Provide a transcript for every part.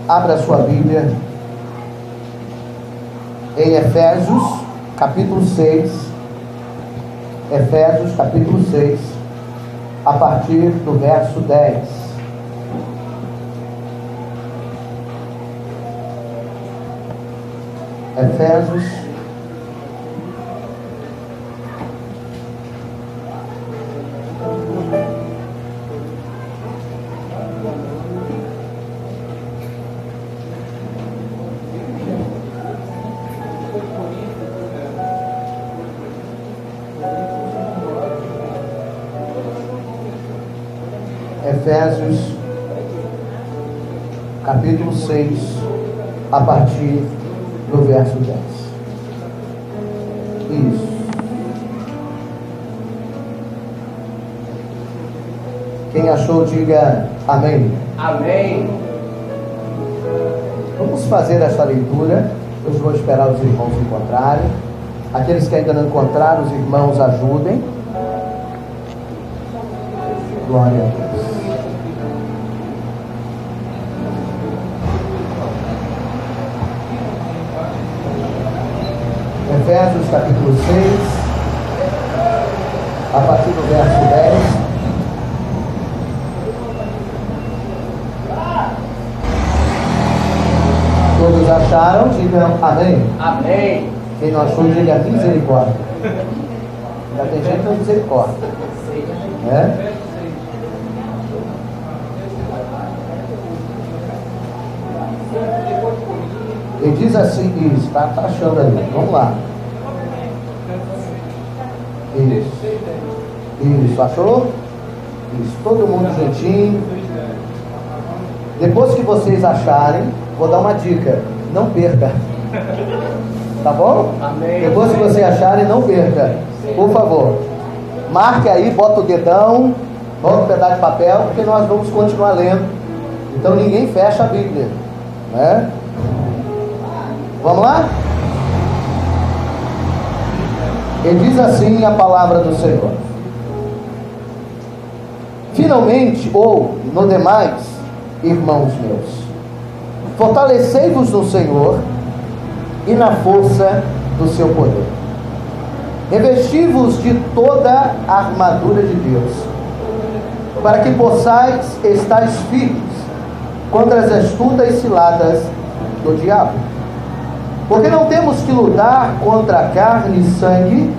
Abra sua Bíblia em Efésios, capítulo 6. Efésios, capítulo 6, a partir do verso 10. Efésios, capítulo 6, a partir do verso 10. Isso. Quem achou, diga amém. Amém. Vamos fazer esta leitura. Eu vou esperar os irmãos encontrarem. Aqueles que ainda não encontraram, os irmãos ajudem. Glória a Deus. Efésios capítulo 6, a partir do verso 10. Todos acharam? Digam amém. Amém. Quem não achou, diga misericórdia. Já tem gente com misericórdia. É? Ele diz assim, isso, está achando ali, vamos lá. Isso, achou? Isso, todo mundo juntinho. Depois que vocês acharem, vou dar uma dica, não perca. Tá bom? Amém. Depois que vocês acharem, não perca. Por favor, marque aí, bota o dedão, bota um pedaço de papel, porque nós vamos continuar lendo. Então ninguém fecha a Bíblia, né? Vamos lá? Ele diz assim a palavra do Senhor: finalmente, ou no demais, irmãos meus, fortalecei-vos no Senhor e na força do seu poder. Revesti-vos de toda a armadura de Deus, para que possais estar firmes contra as astutas ciladas do diabo. Porque não temos que lutar contra a carne e sangue,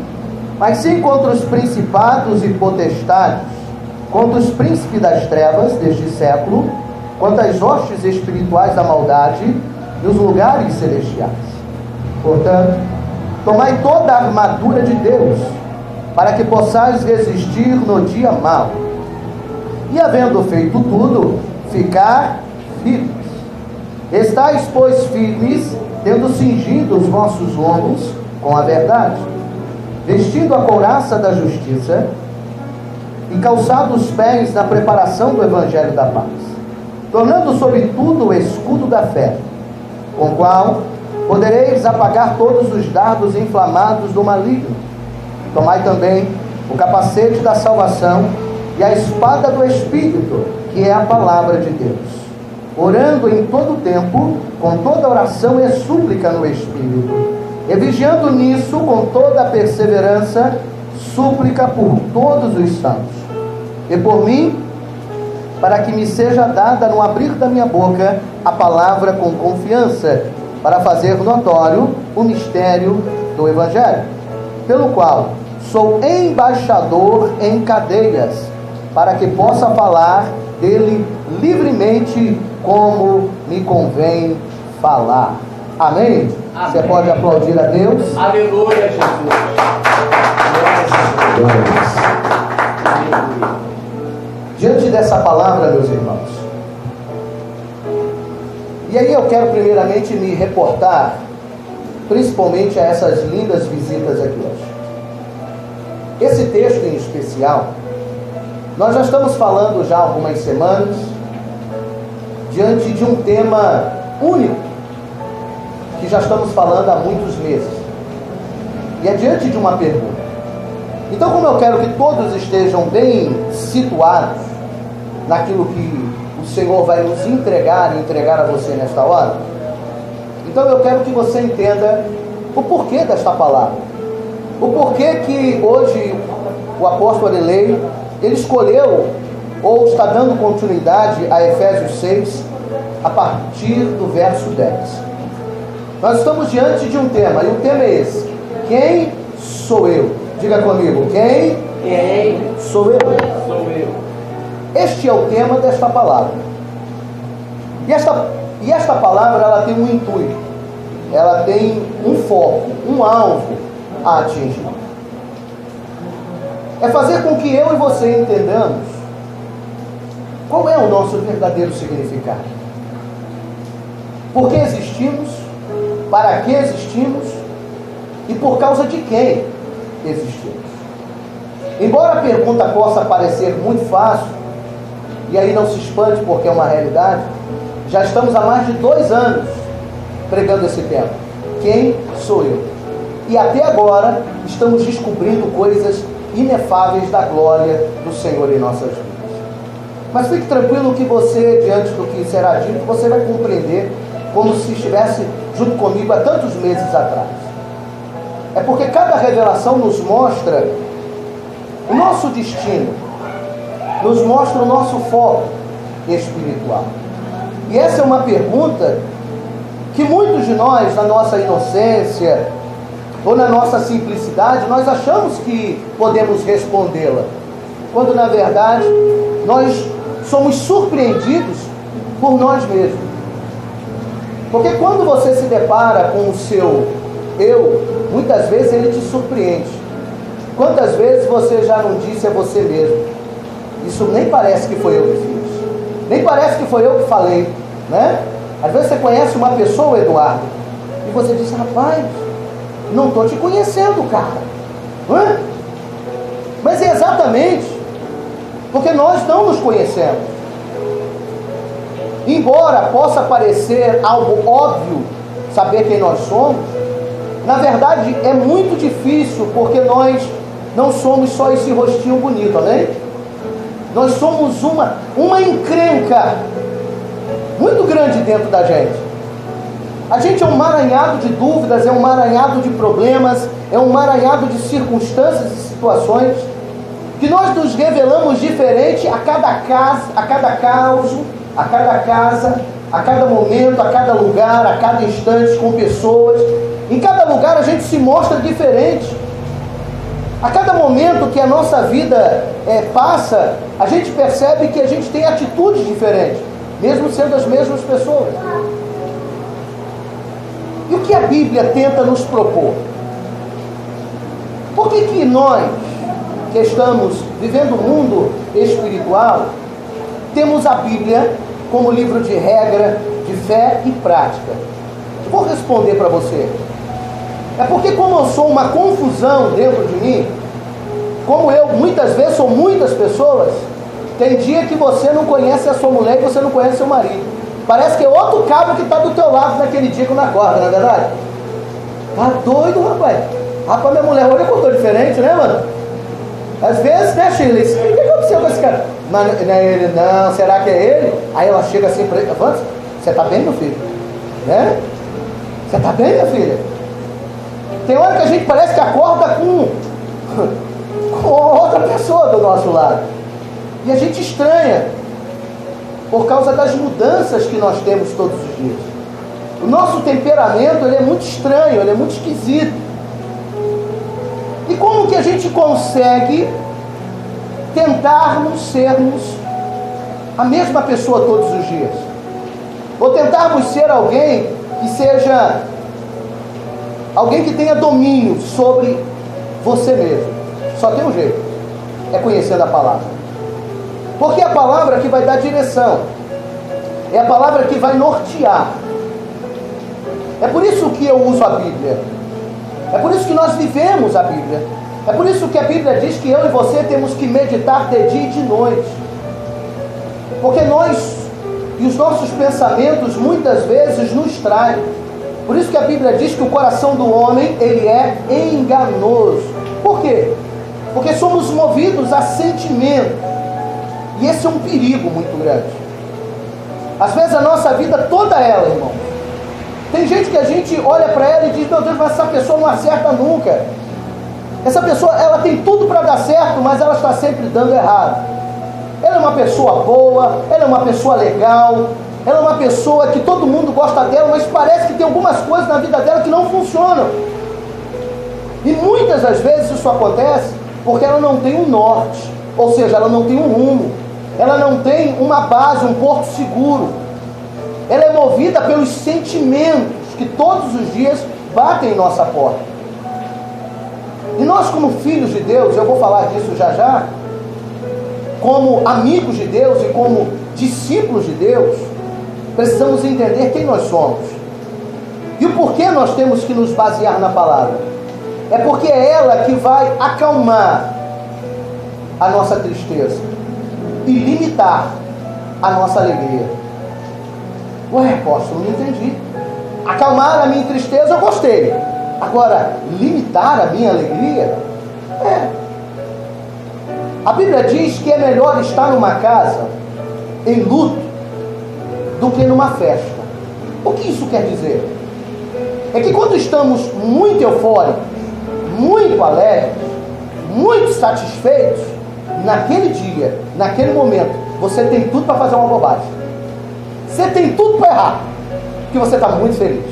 mas sim contra os principados e potestades, contra os príncipes das trevas deste século, contra as hostes espirituais da maldade nos lugares celestiais. Portanto, tomai toda a armadura de Deus, para que possais resistir no dia mau, e havendo feito tudo, ficar firmes. Estais, pois, firmes, tendo cingido os vossos lombos com a verdade, vestindo a couraça da justiça, e calçado os pés na preparação do evangelho da paz, tornando sobretudo o escudo da fé, com o qual podereis apagar todos os dardos inflamados do maligno. Tomai também o capacete da salvação e a espada do Espírito, que é a palavra de Deus, orando em todo o tempo, com toda oração e súplica no Espírito, e vigiando nisso com toda a perseverança, súplica por todos os santos, e por mim, para que me seja dada no abrir da minha boca a palavra com confiança, para fazer notório o mistério do Evangelho, pelo qual sou embaixador em cadeias, para que possa falar dele livremente, como me convém falar. Amém? Amém. Você pode aplaudir a Deus? Aleluia, Jesus. Aleluia. Diante dessa palavra, meus irmãos, e aí eu quero primeiramente me reportar, principalmente a essas lindas visitas aqui hoje. Esse texto em especial, nós já estamos falando já há algumas semanas, diante de um tema único, que já estamos falando há muitos meses, e é diante de uma pergunta. Então, como eu quero que todos estejam bem situados naquilo que o Senhor vai nos entregar e entregar a você nesta hora? Então eu quero que você entenda o porquê desta palavra. O porquê que hoje o apóstolo Arelei, ele escolheu, ou está dando continuidade a Efésios 6, a partir do verso 10. Nós estamos diante de um tema, e o tema é esse: quem sou eu? Diga comigo, quem sou eu? Sou eu. Este é o tema desta palavra. E esta palavra, ela tem um intuito, ela tem um foco, um alvo a atingir. É fazer com que eu e você entendamos qual é o nosso verdadeiro significado. Por que existimos, para que existimos e por causa de quem existimos. Embora a pergunta possa parecer muito fácil, e aí não se espante porque é uma realidade, já estamos há mais de 2 anos pregando esse tema. Quem sou eu? E até agora estamos descobrindo coisas inefáveis da glória do Senhor em nossas vidas. Mas fique tranquilo que você, diante do que será dito, você vai compreender como se estivesse junto comigo há tantos meses atrás. É porque cada revelação nos mostra o nosso destino, nos mostra o nosso foco espiritual. E essa é uma pergunta que muitos de nós, na nossa inocência ou na nossa simplicidade, nós achamos que podemos respondê-la, quando na verdade nós somos surpreendidos por nós mesmos. Porque quando você se depara com o seu eu, muitas vezes ele te surpreende. Quantas vezes você já não disse a você mesmo: isso nem parece que foi eu que fiz, nem parece que foi eu que falei, né? Às vezes você conhece uma pessoa, Eduardo, e você diz: rapaz, não estou te conhecendo, cara. Hã? Mas é exatamente porque nós não nos conhecemos. Embora possa parecer algo óbvio saber quem nós somos, na verdade é muito difícil, porque nós não somos só esse rostinho bonito, amém? Nós somos uma encrenca muito grande dentro da gente. A gente é um emaranhado de dúvidas, é um emaranhado de problemas, é um emaranhado de circunstâncias e situações, que nós nos revelamos diferente a cada caso, a cada caso, a cada casa, a cada momento, a cada lugar, a cada instante, com pessoas. Em cada lugar a gente se mostra diferente. A cada momento que a nossa vida passa, a gente percebe que a gente tem atitudes diferentes, mesmo sendo as mesmas pessoas. E o que a Bíblia tenta nos propor? Por que nós, que estamos vivendo o mundo espiritual, temos a Bíblia como livro de regra, de fé e prática? Eu vou responder para você. É porque como eu sou uma confusão dentro de mim, como eu muitas vezes sou muitas pessoas, tem dia que você não conhece a sua mulher e você não conhece seu marido. Parece que é outro cabo que está do teu lado naquele dia que não acorda, não é verdade? Tá doido, rapaz. Rapaz, minha mulher hoje acordou diferente, né, mano? Às vezes, né, Sheila? O que aconteceu com esse cara? Não é ele, não. Será que é ele? Aí ela chega assim para ele: Avança, você tá bem, meu filho? Né? Você tá bem, minha filha? Tem hora que a gente parece que acorda com outra pessoa do nosso lado. E a gente estranha, por causa das mudanças que nós temos todos os dias. O nosso temperamento, ele é muito estranho, ele é muito esquisito. E como que a gente consegue tentarmos sermos a mesma pessoa todos os dias? Ou tentarmos ser alguém que seja alguém que tenha domínio sobre você mesmo? Só tem um jeito: é conhecendo a palavra. Porque é a palavra que vai dar direção, é a palavra que vai nortear. É por isso que eu uso a Bíblia, é por isso que nós vivemos a Bíblia, é por isso que a Bíblia diz que eu e você temos que meditar de dia e de noite, porque nós e os nossos pensamentos muitas vezes nos traem. Por isso que a Bíblia diz que o coração do homem, ele é enganoso. Por quê? Porque somos movidos a sentimento. E esse é um perigo muito grande. Às vezes a nossa vida toda ela, irmão. Tem gente que a gente olha para ela e diz, meu Deus, mas essa pessoa não acerta nunca. Essa pessoa, ela tem tudo para dar certo, mas ela está sempre dando errado. Ela é uma pessoa boa, ela é uma pessoa legal, ela é uma pessoa que todo mundo gosta dela, mas parece que tem algumas coisas na vida dela que não funcionam. E muitas das vezes isso acontece porque ela não tem um norte, ou seja, ela não tem um rumo, ela não tem uma base, um porto seguro. Ela é movida pelos sentimentos que todos os dias batem em nossa porta. E nós, como filhos de Deus, eu vou falar disso já já, como amigos de Deus e como discípulos de Deus, precisamos entender quem nós somos e o porquê nós temos que nos basear na palavra. É porque é ela que vai acalmar a nossa tristeza e limitar a nossa alegria. Ué, apóstolo, não entendi. Acalmar a minha tristeza eu gostei. Agora, limitar a minha alegria? A Bíblia diz que é melhor estar numa casa em luto do que numa festa. O que isso quer dizer? É que quando estamos muito eufóricos, muito alegres, muito satisfeitos, naquele dia, naquele momento, você tem tudo para fazer uma bobagem. Você tem tudo para errar, porque você está muito feliz.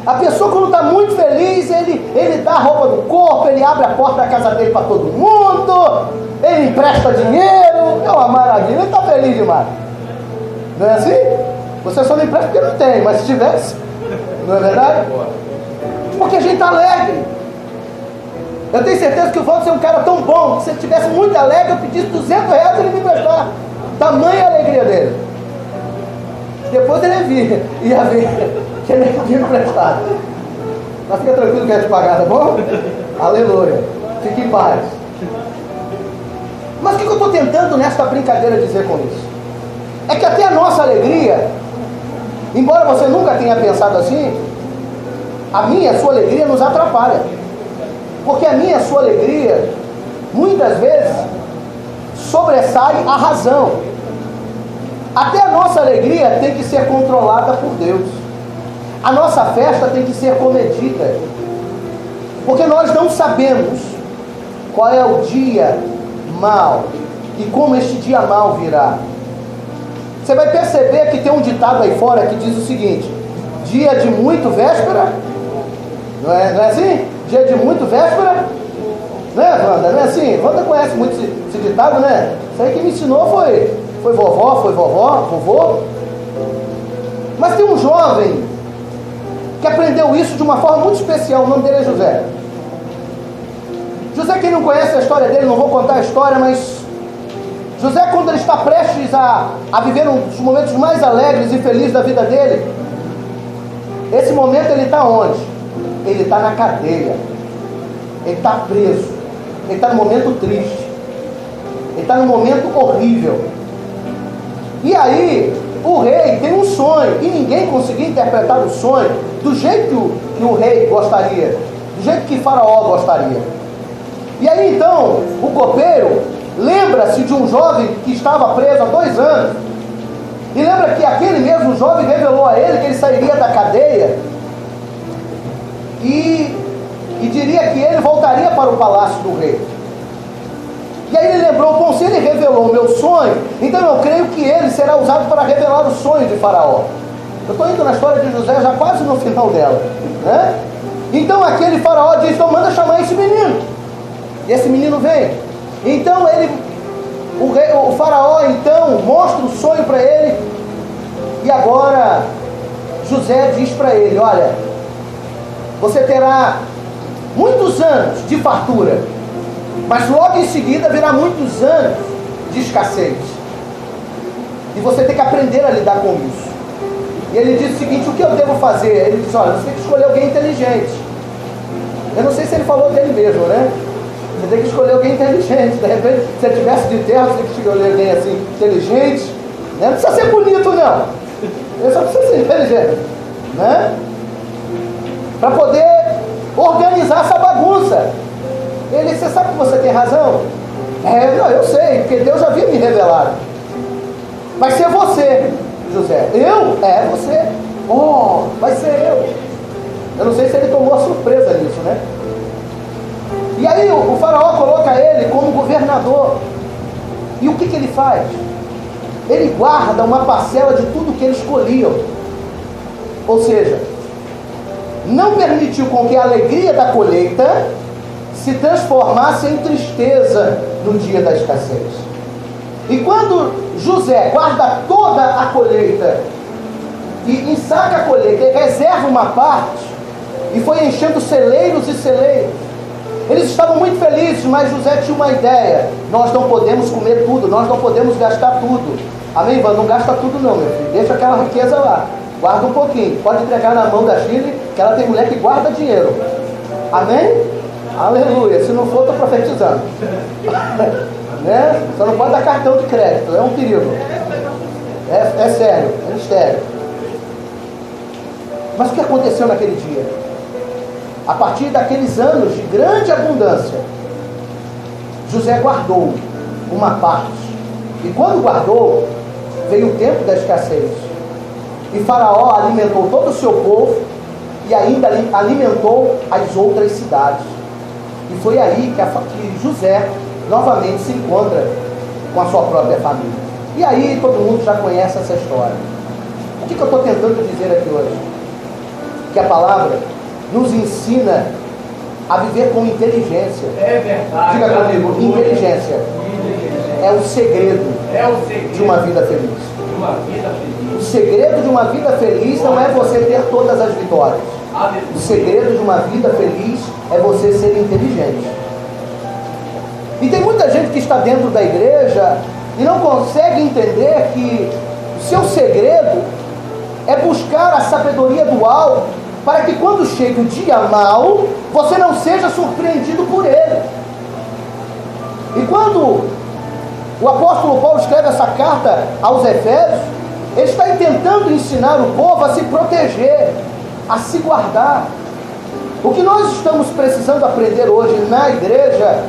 A pessoa, quando está muito feliz, ele dá a roupa do corpo, ele abre a porta da casa dele para todo mundo, ele empresta dinheiro, é uma maravilha, ele está feliz demais. Não é assim? Você só não empresta porque não tem, mas se tivesse, não é verdade? Porque a gente está alegre. Eu tenho certeza que o Walter é um cara tão bom, que se ele estivesse muito alegre, eu pedisse R$200, ele me emprestar. Tamanha a alegria dele. Depois ele ia ver que ele havia emprestado. Mas fica tranquilo que é te pagar, tá bom? Aleluia. Fique em paz. Mas o que eu estou tentando nesta brincadeira dizer com isso? É que até a nossa alegria, embora você nunca tenha pensado assim, a minha e a sua alegria nos atrapalha. Porque a minha e a sua alegria, muitas vezes, sobressai a razão. Até a nossa alegria tem que ser controlada por Deus. A nossa festa tem que ser comedida. Porque nós não sabemos qual é o dia mau e como este dia mau virá. Você vai perceber que tem um ditado aí fora que diz o seguinte: dia de muito véspera, não é assim? Dia de muito véspera, não é, Wanda? Não é assim? Wanda conhece muito esse ditado, né? Isso aí que me ensinou foi vovô. Mas tem um jovem que aprendeu isso de uma forma muito especial. O nome dele é José. José, quem não conhece a história dele, não vou contar a história, mas José, quando ele está prestes a viver um dos momentos mais alegres e felizes da vida dele, esse momento ele está onde? Ele está na cadeia. Ele está preso. Ele está no momento triste. Ele está no momento horrível. E aí, o rei tem um sonho, e ninguém conseguia interpretar o sonho do jeito que o rei gostaria, do jeito que Faraó gostaria. E aí então, o copeiro lembra-se de um jovem que estava preso há 2 anos, e lembra que aquele mesmo jovem revelou a ele que ele sairia da cadeia, e diria que ele voltaria para o palácio do rei. E aí ele lembrou, bom, se ele revelou o meu sonho, então eu creio que ele será usado para revelar o sonho de Faraó. Eu estou indo na história de José já quase no final dela, né? Então aquele Faraó diz, então manda chamar esse menino. E esse menino vem. Então o Faraó então mostra o sonho para ele. E agora José diz para ele, olha, você terá muitos anos de fartura, mas logo em seguida virá muitos anos de escassez. E você tem que aprender a lidar com isso. E ele diz o seguinte, o que eu devo fazer? Ele diz, olha, você tem que escolher alguém inteligente. Eu não sei se ele falou dele mesmo, né? Você tem que escolher alguém inteligente. De repente, se ele tivesse de terra, você tem que escolher alguém assim, inteligente. Né? Não precisa ser bonito, não. Ele só precisa ser inteligente. Né? Para poder organizar essa bagunça. Ele disse, você sabe que você tem razão? Não, eu sei, porque Deus já havia me revelado. Vai ser você. José. Eu? É você. Oh, vai ser eu. Eu não sei se ele tomou a surpresa nisso, né? E aí o faraó coloca ele como governador. E o que ele faz? Ele guarda uma parcela de tudo que eles colhiam. Ou seja, não permitiu com que a alegria da colheita se transformasse em tristeza no dia da escassez. E quando José guarda toda a colheita e ensaca a colheita e reserva uma parte, e foi enchendo celeiros e celeiros, eles estavam muito felizes, mas José tinha uma ideia: nós não podemos comer tudo, nós não podemos gastar tudo. Amém, Ivan? Não gasta tudo não, meu filho, deixa aquela riqueza lá, guarda um pouquinho, pode entregar na mão da Chile, que ela tem mulher que guarda dinheiro. Amém? Aleluia, se não for, estou profetizando. Né? Só não pode dar cartão de crédito, é um perigo. É sério, é mistério. Mas o que aconteceu naquele dia? A partir daqueles anos de grande abundância, José guardou uma parte. E quando guardou, veio o tempo da escassez. E Faraó alimentou todo o seu povo e ainda alimentou as outras cidades. E foi aí que José novamente se encontra com a sua própria família. E aí todo mundo já conhece essa história. O que eu estou tentando dizer aqui hoje? Que a palavra nos ensina a viver com inteligência. É verdade. Diga comigo, inteligência é o segredo de uma vida feliz. O segredo de uma vida feliz não é você ter todas as vitórias. O segredo de uma vida feliz é você ser inteligente. E tem muita gente que está dentro da igreja e não consegue entender que o seu segredo é buscar a sabedoria do alto, para que quando chegue o dia mau, você não seja surpreendido por ele. E quando o apóstolo Paulo escreve essa carta aos Efésios, ele está tentando ensinar o povo a se proteger, a se guardar. O que nós estamos precisando aprender hoje na igreja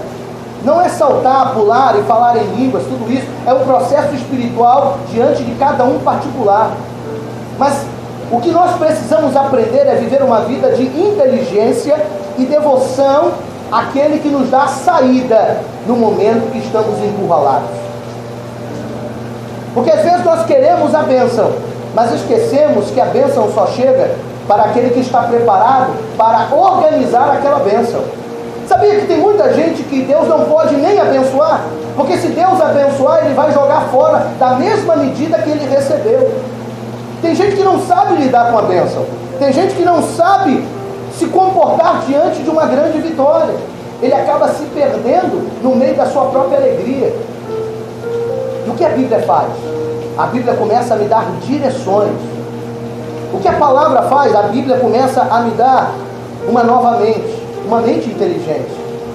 não é saltar, pular e falar em línguas, tudo isso é um processo espiritual diante de cada um particular. Mas o que nós precisamos aprender é viver uma vida de inteligência e devoção àquele que nos dá a saída no momento que estamos encurralados. Porque às vezes nós queremos a bênção, mas esquecemos que a bênção só chega para aquele que está preparado para organizar aquela bênção. Sabia que tem muita gente que Deus não pode nem abençoar? Porque se Deus abençoar, Ele vai jogar fora da mesma medida que Ele recebeu. Tem gente que não sabe lidar com a bênção. Tem gente que não sabe se comportar diante de uma grande vitória. Ele acaba se perdendo no meio da sua própria alegria. E o que a Bíblia faz? A Bíblia começa a me dar direções. O que a palavra faz? A Bíblia começa a me dar uma nova mente, uma mente inteligente,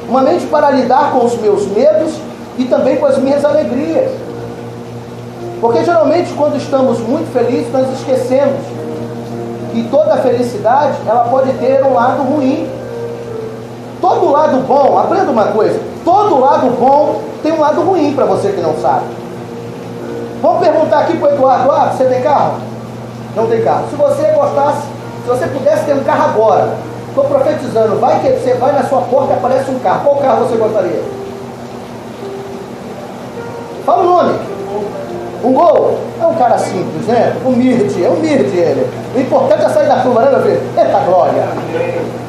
uma mente para lidar com os meus medos e também com as minhas alegrias. Porque geralmente quando estamos muito felizes, nós esquecemos que toda felicidade, ela pode ter um lado ruim. Todo lado bom, aprenda uma coisa, todo lado bom tem um lado ruim para você que não sabe. Vamos perguntar aqui para o Eduardo: você tem carro? Não tem carro. Se você gostasse, se você pudesse ter um carro agora, estou profetizando, vai que você vai na sua porta e aparece um carro. Qual carro você gostaria? Fala o nome. Um Gol? É um cara simples, né? Humilde ele. O importante é sair da curva, né, meu filho? Eita glória!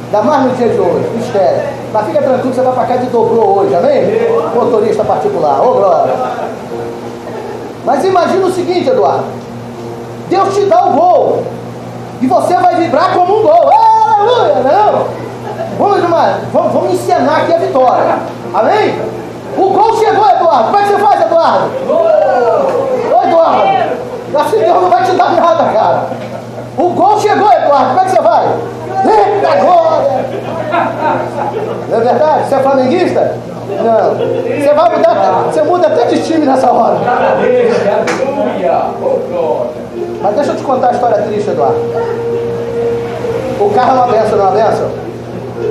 Ainda mais no dia de hoje, mistério. Mas fica tranquilo, você vai para casa e dobrou hoje, amém? Motorista particular, ô glória! Mas imagina o seguinte, Eduardo: Deus te dá o gol e você vai vibrar como um gol. Aleluia! Não! Vamos encenar aqui a vitória, amém? O gol chegou, Eduardo. Como é que você faz, Eduardo? Ô, Eduardo, assim Deus não vai te dar nada, cara. O gol chegou, Eduardo. Como é que você vai? Eita glória! Não é verdade? Você é flamenguista? Não. Você vai mudar, você muda até de time nessa hora. Mas deixa eu te contar a história triste, Eduardo. O carro é uma benção, não é uma benção?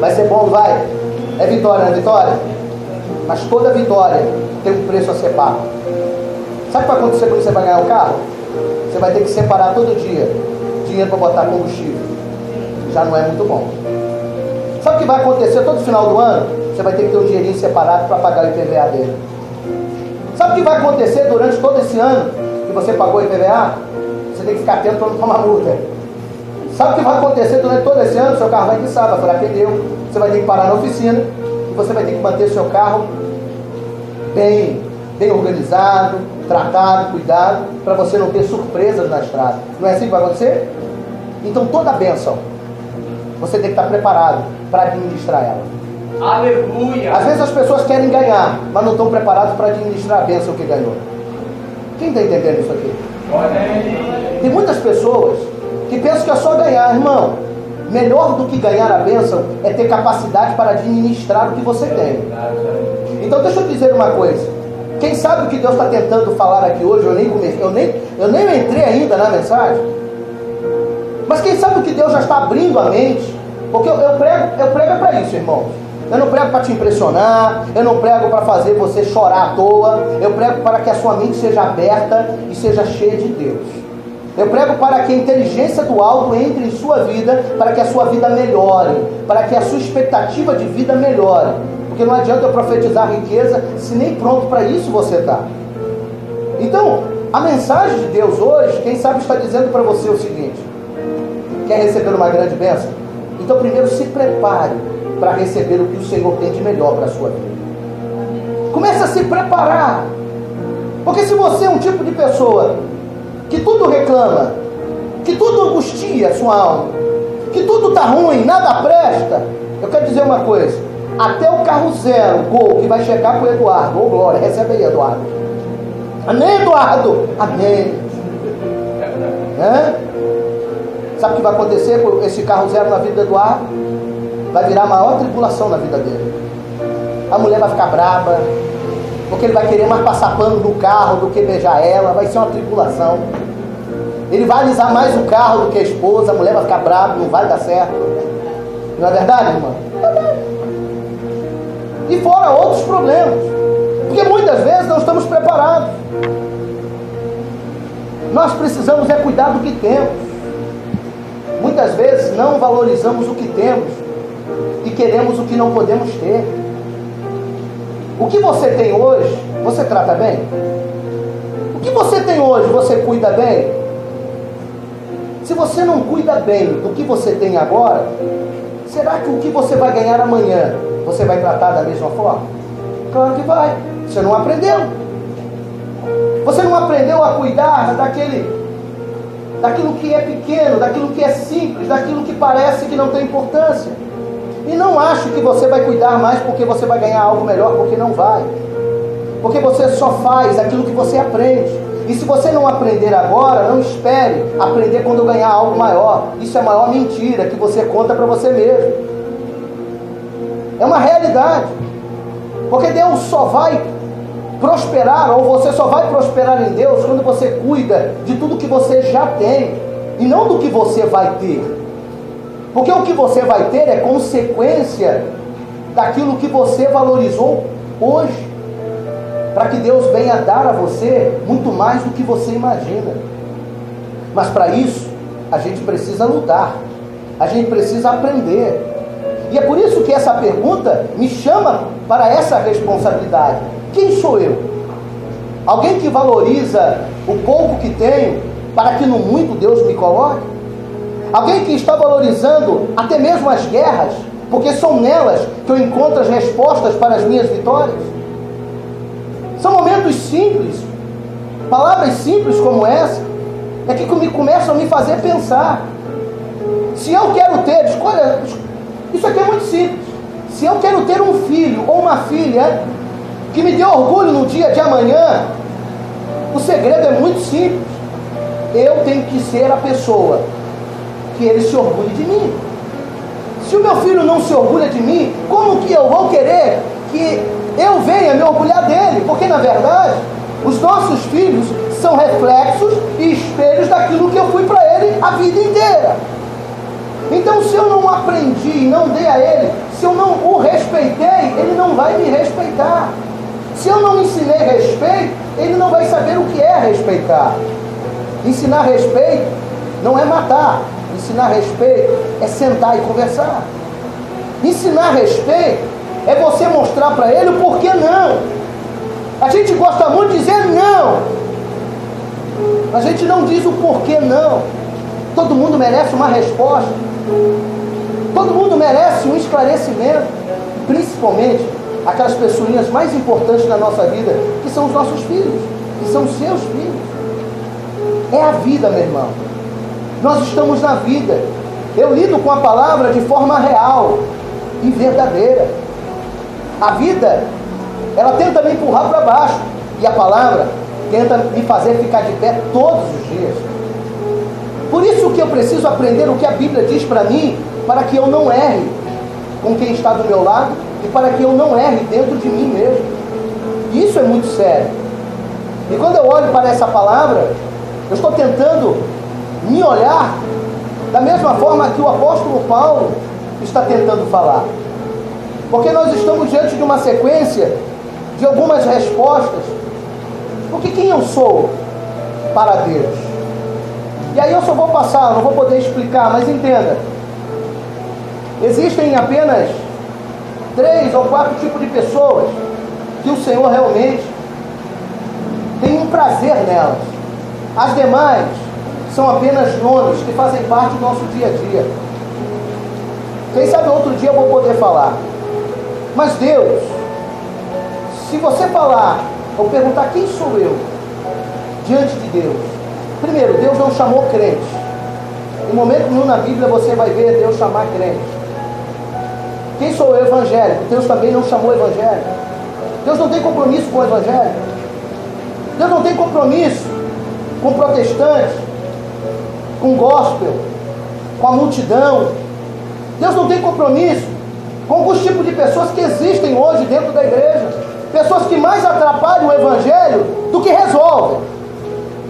Vai ser bom, vai. É vitória, não é vitória? Mas toda vitória tem um preço a ser pago. Sabe o que vai acontecer quando você vai ganhar um carro? Você vai ter que separar todo dia dinheiro para botar combustível. Já não é muito bom. Sabe o que vai acontecer todo final do ano? Você vai ter que ter um dinheirinho separado para pagar o IPVA dele. Sabe o que vai acontecer durante todo esse ano que você pagou o IPVA? Você tem que ficar atento para não tomar multa. Sabe o que vai acontecer durante todo esse ano? Seu carro vai quiçar, vai furar pneu. Você vai ter que parar na oficina e você vai ter que manter seu carro bem organizado, tratado, cuidado, para você não ter surpresas na estrada. Não é assim que vai acontecer? Então toda bênção você tem que estar preparado para administrar ela. Aleluia! Às vezes as pessoas querem ganhar, mas não estão preparados para administrar a bênção que ganhou. Quem está entendendo isso aqui? Tem muitas pessoas que pensam que é só ganhar. Irmão, melhor do que ganhar a bênção é ter capacidade para administrar o que você tem. Então deixa eu dizer uma coisa. Quem sabe o que Deus está tentando falar aqui hoje? Eu nem entrei ainda na mensagem. Mas quem sabe o que Deus já está abrindo a mente? Porque eu prego para isso, irmãos. Eu não prego para te impressionar, eu não prego para fazer você chorar à toa, eu prego para que a sua mente seja aberta e seja cheia de Deus. Eu prego para que a inteligência do alto entre em sua vida, para que a sua vida melhore, para que a sua expectativa de vida melhore. Porque não adianta eu profetizar riqueza se nem pronto para isso você está. Então, a mensagem de Deus hoje, quem sabe está dizendo para você o seguinte: quer receber uma grande bênção? Então primeiro se prepare para receber o que o Senhor tem de melhor para a sua vida. Comece a se preparar. Porque se você é um tipo de pessoa que tudo reclama, que tudo angustia a sua alma, que tudo está ruim, nada presta, eu quero dizer uma coisa: até o carro zero, Gol, que vai chegar com o Eduardo, ô glória, recebe aí, Eduardo. Amém, Eduardo? Amém. Sabe o que vai acontecer com esse carro zero na vida do Eduardo? Vai virar a maior tribulação na vida dele. A mulher vai ficar braba, porque ele vai querer mais passar pano no carro do que beijar ela. Vai ser uma tribulação. Ele vai alisar mais o carro do que a esposa. A mulher vai ficar brava, não vai dar certo. Não é verdade, irmão? E fora outros problemas, porque muitas vezes não estamos preparados. Nós precisamos é cuidar do que temos. Muitas vezes não valorizamos o que temos e queremos o que não podemos ter. O que você tem hoje, você trata bem? O que você tem hoje, você cuida bem? Se você não cuida bem do que você tem agora, será que o que você vai ganhar amanhã, você vai tratar da mesma forma? Claro que vai. Você não aprendeu. Você não aprendeu a cuidar daquilo que é pequeno, daquilo que é simples, daquilo que parece que não tem importância. E não acho que você vai cuidar mais porque você vai ganhar algo melhor, porque não vai. Porque você só faz aquilo que você aprende. E se você não aprender agora, não espere aprender quando ganhar algo maior. Isso é a maior mentira que você conta para você mesmo. É uma realidade. Porque Deus só vai prosperar, ou você só vai prosperar em Deus quando você cuida de tudo que você já tem e não do que você vai ter. Porque o que você vai ter é consequência daquilo que você valorizou hoje, para que Deus venha dar a você muito mais do que você imagina. Mas para isso a gente precisa lutar, a gente precisa aprender. E é por isso que essa pergunta me chama para essa responsabilidade. Quem sou eu? Alguém que valoriza o pouco que tenho para que no muito Deus me coloque? Alguém que está valorizando até mesmo as guerras, porque são nelas que eu encontro as respostas para as minhas vitórias? São momentos simples, palavras simples como essa, é que começam a me fazer pensar. Se eu quero ter, escolha, isso aqui é muito simples. Se eu quero ter um filho ou uma filha que me dê orgulho no dia de amanhã, o segredo é muito simples. Eu tenho que ser a pessoa que ele se orgulhe de mim. Se o meu filho não se orgulha de mim, como que eu vou querer que eu venha me orgulhar dele? Porque na verdade, os nossos filhos são reflexos e espelhos daquilo que eu fui para ele a vida inteira. Então, se eu não aprendi e não dei a ele, se eu não o respeitei, ele não vai me respeitar. Se eu não ensinei respeito, ele não vai saber o que é respeitar. Ensinar respeito não é matar. Ensinar respeito é sentar e conversar. Ensinar respeito é você mostrar para ele o porquê não. A gente gosta muito de dizer não. A gente não diz o porquê não. Todo mundo merece uma resposta. Todo mundo merece um esclarecimento. Principalmente aquelas pessoinhas mais importantes da nossa vida, que são os nossos filhos, que são os seus filhos. É a vida, meu irmão. Nós estamos na vida. Eu lido com a palavra de forma real e verdadeira. A vida, ela tenta me empurrar para baixo, e a palavra tenta me fazer ficar de pé todos os dias. Por isso que eu preciso aprender o que a Bíblia diz para mim, para que eu não erre com quem está do meu lado e para que eu não erre dentro de mim mesmo. Isso é muito sério. E quando eu olho para essa palavra, eu estou tentando me olhar da mesma forma que o apóstolo Paulo está tentando falar. Porque nós estamos diante de uma sequência de algumas respostas. Porque quem eu sou para Deus? E aí eu só vou passar, não vou poder explicar, mas entenda. Existem apenas 3 ou 4 tipos de pessoas que o Senhor realmente tem um prazer nelas. As demais são apenas nomes que fazem parte do nosso dia a dia. Quem sabe outro dia eu vou poder falar. Mas Deus, se você falar ou perguntar quem sou eu diante de Deus, primeiro, Deus não chamou crente. Em momento nenhum na Bíblia você vai ver Deus chamar crente. Quem sou eu, evangélico? Deus também não chamou evangélico. Deus não tem compromisso com o evangelho. Deus não tem compromisso com protestante, com gospel, com a multidão. Deus não tem compromisso com alguns tipos de pessoas que existem hoje dentro da igreja. Pessoas que mais atrapalham o evangelho do que resolvem.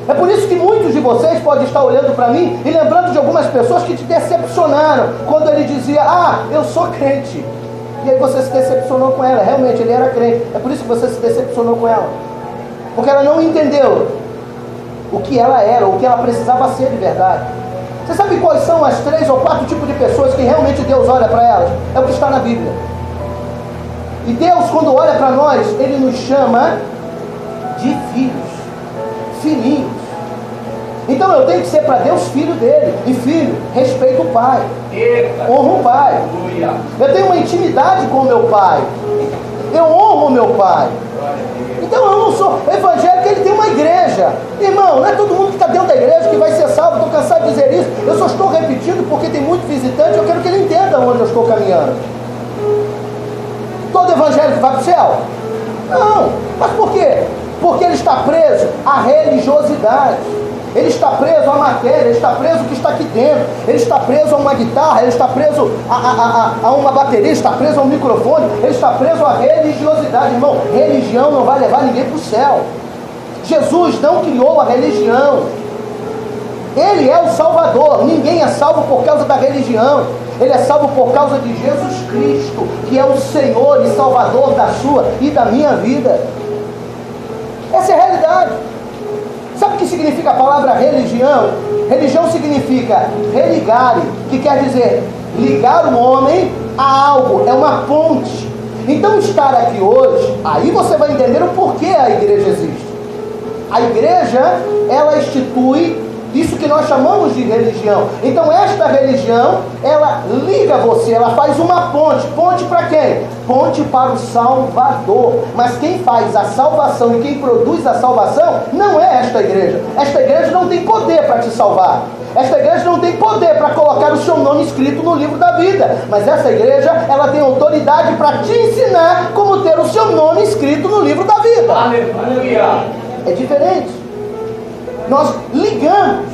É por isso que muitos de vocês podem estar olhando para mim e lembrando de algumas pessoas que te decepcionaram quando ele dizia: ah, eu sou crente. E aí você se decepcionou com ela. Realmente ele era crente. É por isso que você se decepcionou com ela. Porque ela não entendeu o que ela era, o que ela precisava ser de verdade. Você sabe quais são as 3 ou 4 tipos de pessoas que realmente Deus olha para elas? É o que está na Bíblia. E Deus, quando olha para nós, Ele nos chama de filhos, filhinhos. Então eu tenho que ser para Deus filho dele. E filho, respeito o pai, honro o pai. Eu tenho uma intimidade com o meu pai. Eu honro o meu pai. Então eu não sou evangélico, ele tem uma igreja. Irmão, não é todo mundo que está dentro da igreja que vai ser salvo. Estou cansado de dizer isso. Eu só estou repetindo porque tem muito visitante. Eu quero que ele entenda onde eu estou caminhando. Todo evangélico vai para o céu? Não. Mas por quê? Porque ele está preso à religiosidade. Ele está preso à matéria, ele está preso ao que está aqui dentro, ele está preso a uma guitarra, ele está preso a uma bateria, está preso a um microfone, ele está preso à religiosidade. Irmão, religião não vai levar ninguém para o céu. Jesus não criou a religião. Ele é o Salvador. Ninguém é salvo por causa da religião. Ele é salvo por causa de Jesus Cristo, que é o Senhor e Salvador da sua e da minha vida. Essa é a realidade. Sabe o que significa a palavra religião? Religião significa religare, que quer dizer ligar o homem a algo, é uma ponte. Então estar aqui hoje, aí você vai entender o porquê a igreja existe. A igreja, ela institui isso que nós chamamos de religião. Então esta religião, ela liga você, ela faz uma ponte. Ponte para quem? Ponte para o Salvador. Mas quem faz a salvação e quem produz a salvação não é esta igreja. Esta igreja não tem poder para te salvar. Esta igreja não tem poder para colocar o seu nome escrito no livro da vida. Mas essa igreja, ela tem autoridade para te ensinar como ter o seu nome escrito no livro da vida. Aleluia! É diferente. Nós ligamos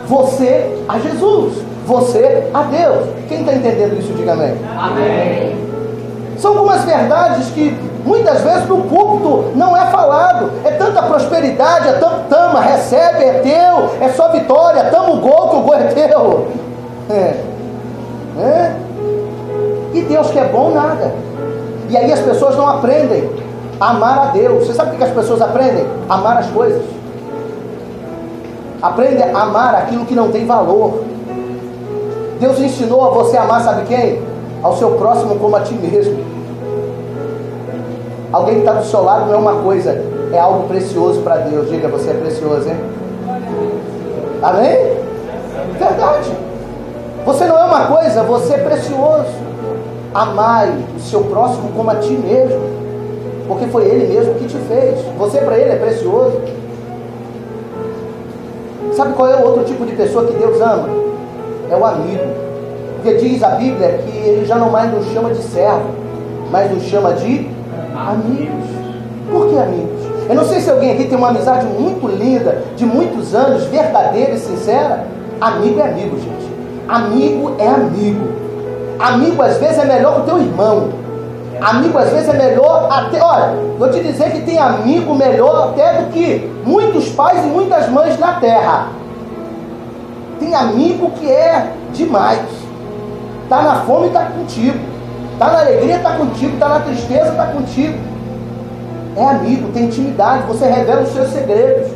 você a Jesus, você a Deus. Quem está entendendo isso, diga amém. Amém. São algumas verdades que muitas vezes no púlpito não é falado. É tanta prosperidade, é tanto tama, recebe, é teu, é só vitória, tama o gol que o gol é teu. E Deus que é bom nada. E aí as pessoas não aprendem a amar a Deus. Você sabe o que as pessoas aprendem? Amar as coisas. Aprende a amar aquilo que não tem valor. Deus ensinou a você amar, sabe quem? Ao seu próximo como a ti mesmo. Alguém que está do seu lado não é uma coisa, é algo precioso para Deus. Diga, você é precioso, hein? Amém? Verdade. Você não é uma coisa, você é precioso. Amai o seu próximo como a ti mesmo, porque foi Ele mesmo que te fez. Você para Ele é precioso. Sabe qual é o outro tipo de pessoa que Deus ama? É o amigo. Porque diz a Bíblia que Ele já não mais nos chama de servo, mas nos chama de amigos. Por que amigos? Eu não sei se alguém aqui tem uma amizade muito linda, de muitos anos, verdadeira e sincera. Amigo é amigo, gente. Amigo é amigo. Amigo às vezes é melhor que o teu irmão. Amigo às vezes é melhor até... Olha, vou te dizer que tem amigo melhor até do que muitos pais e muitas mães na terra. Tem amigo que é demais. Está na fome, está contigo. Está na alegria, está contigo. Está na tristeza, está contigo. É amigo, tem intimidade. Você revela os seus segredos.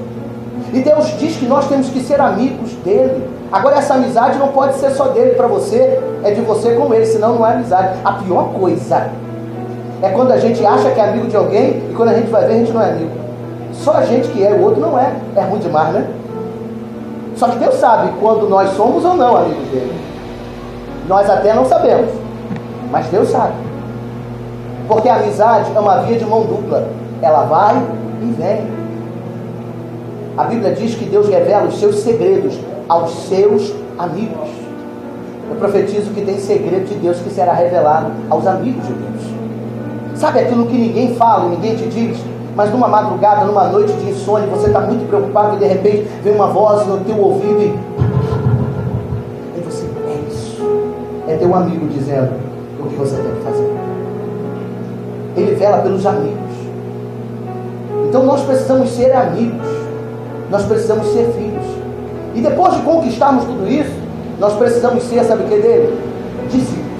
E Deus diz que nós temos que ser amigos dele. Agora essa amizade não pode ser só dele para você, é de você com ele, senão não é amizade. A pior coisa é quando a gente acha que é amigo de alguém e quando a gente vai ver a gente não é amigo. Só a gente que é, o outro não é. É ruim demais, né? Só que Deus sabe quando nós somos ou não amigos dele. Nós até não sabemos, mas Deus sabe. Porque a amizade é uma via de mão dupla. Ela vai e vem. A Bíblia diz que Deus revela os seus segredos aos seus amigos. Eu profetizo que tem segredo de Deus que será revelado aos amigos de Deus. Sabe aquilo que ninguém fala, ninguém te diz, mas numa madrugada, numa noite de insônia, você está muito preocupado e de repente vem uma voz no teu ouvido e você, é isso. É teu amigo dizendo o que você deve fazer. Ele vela pelos amigos. Então nós precisamos ser amigos. Nós precisamos ser filhos. E depois de conquistarmos tudo isso, nós precisamos ser, sabe o que dele? Discípulos.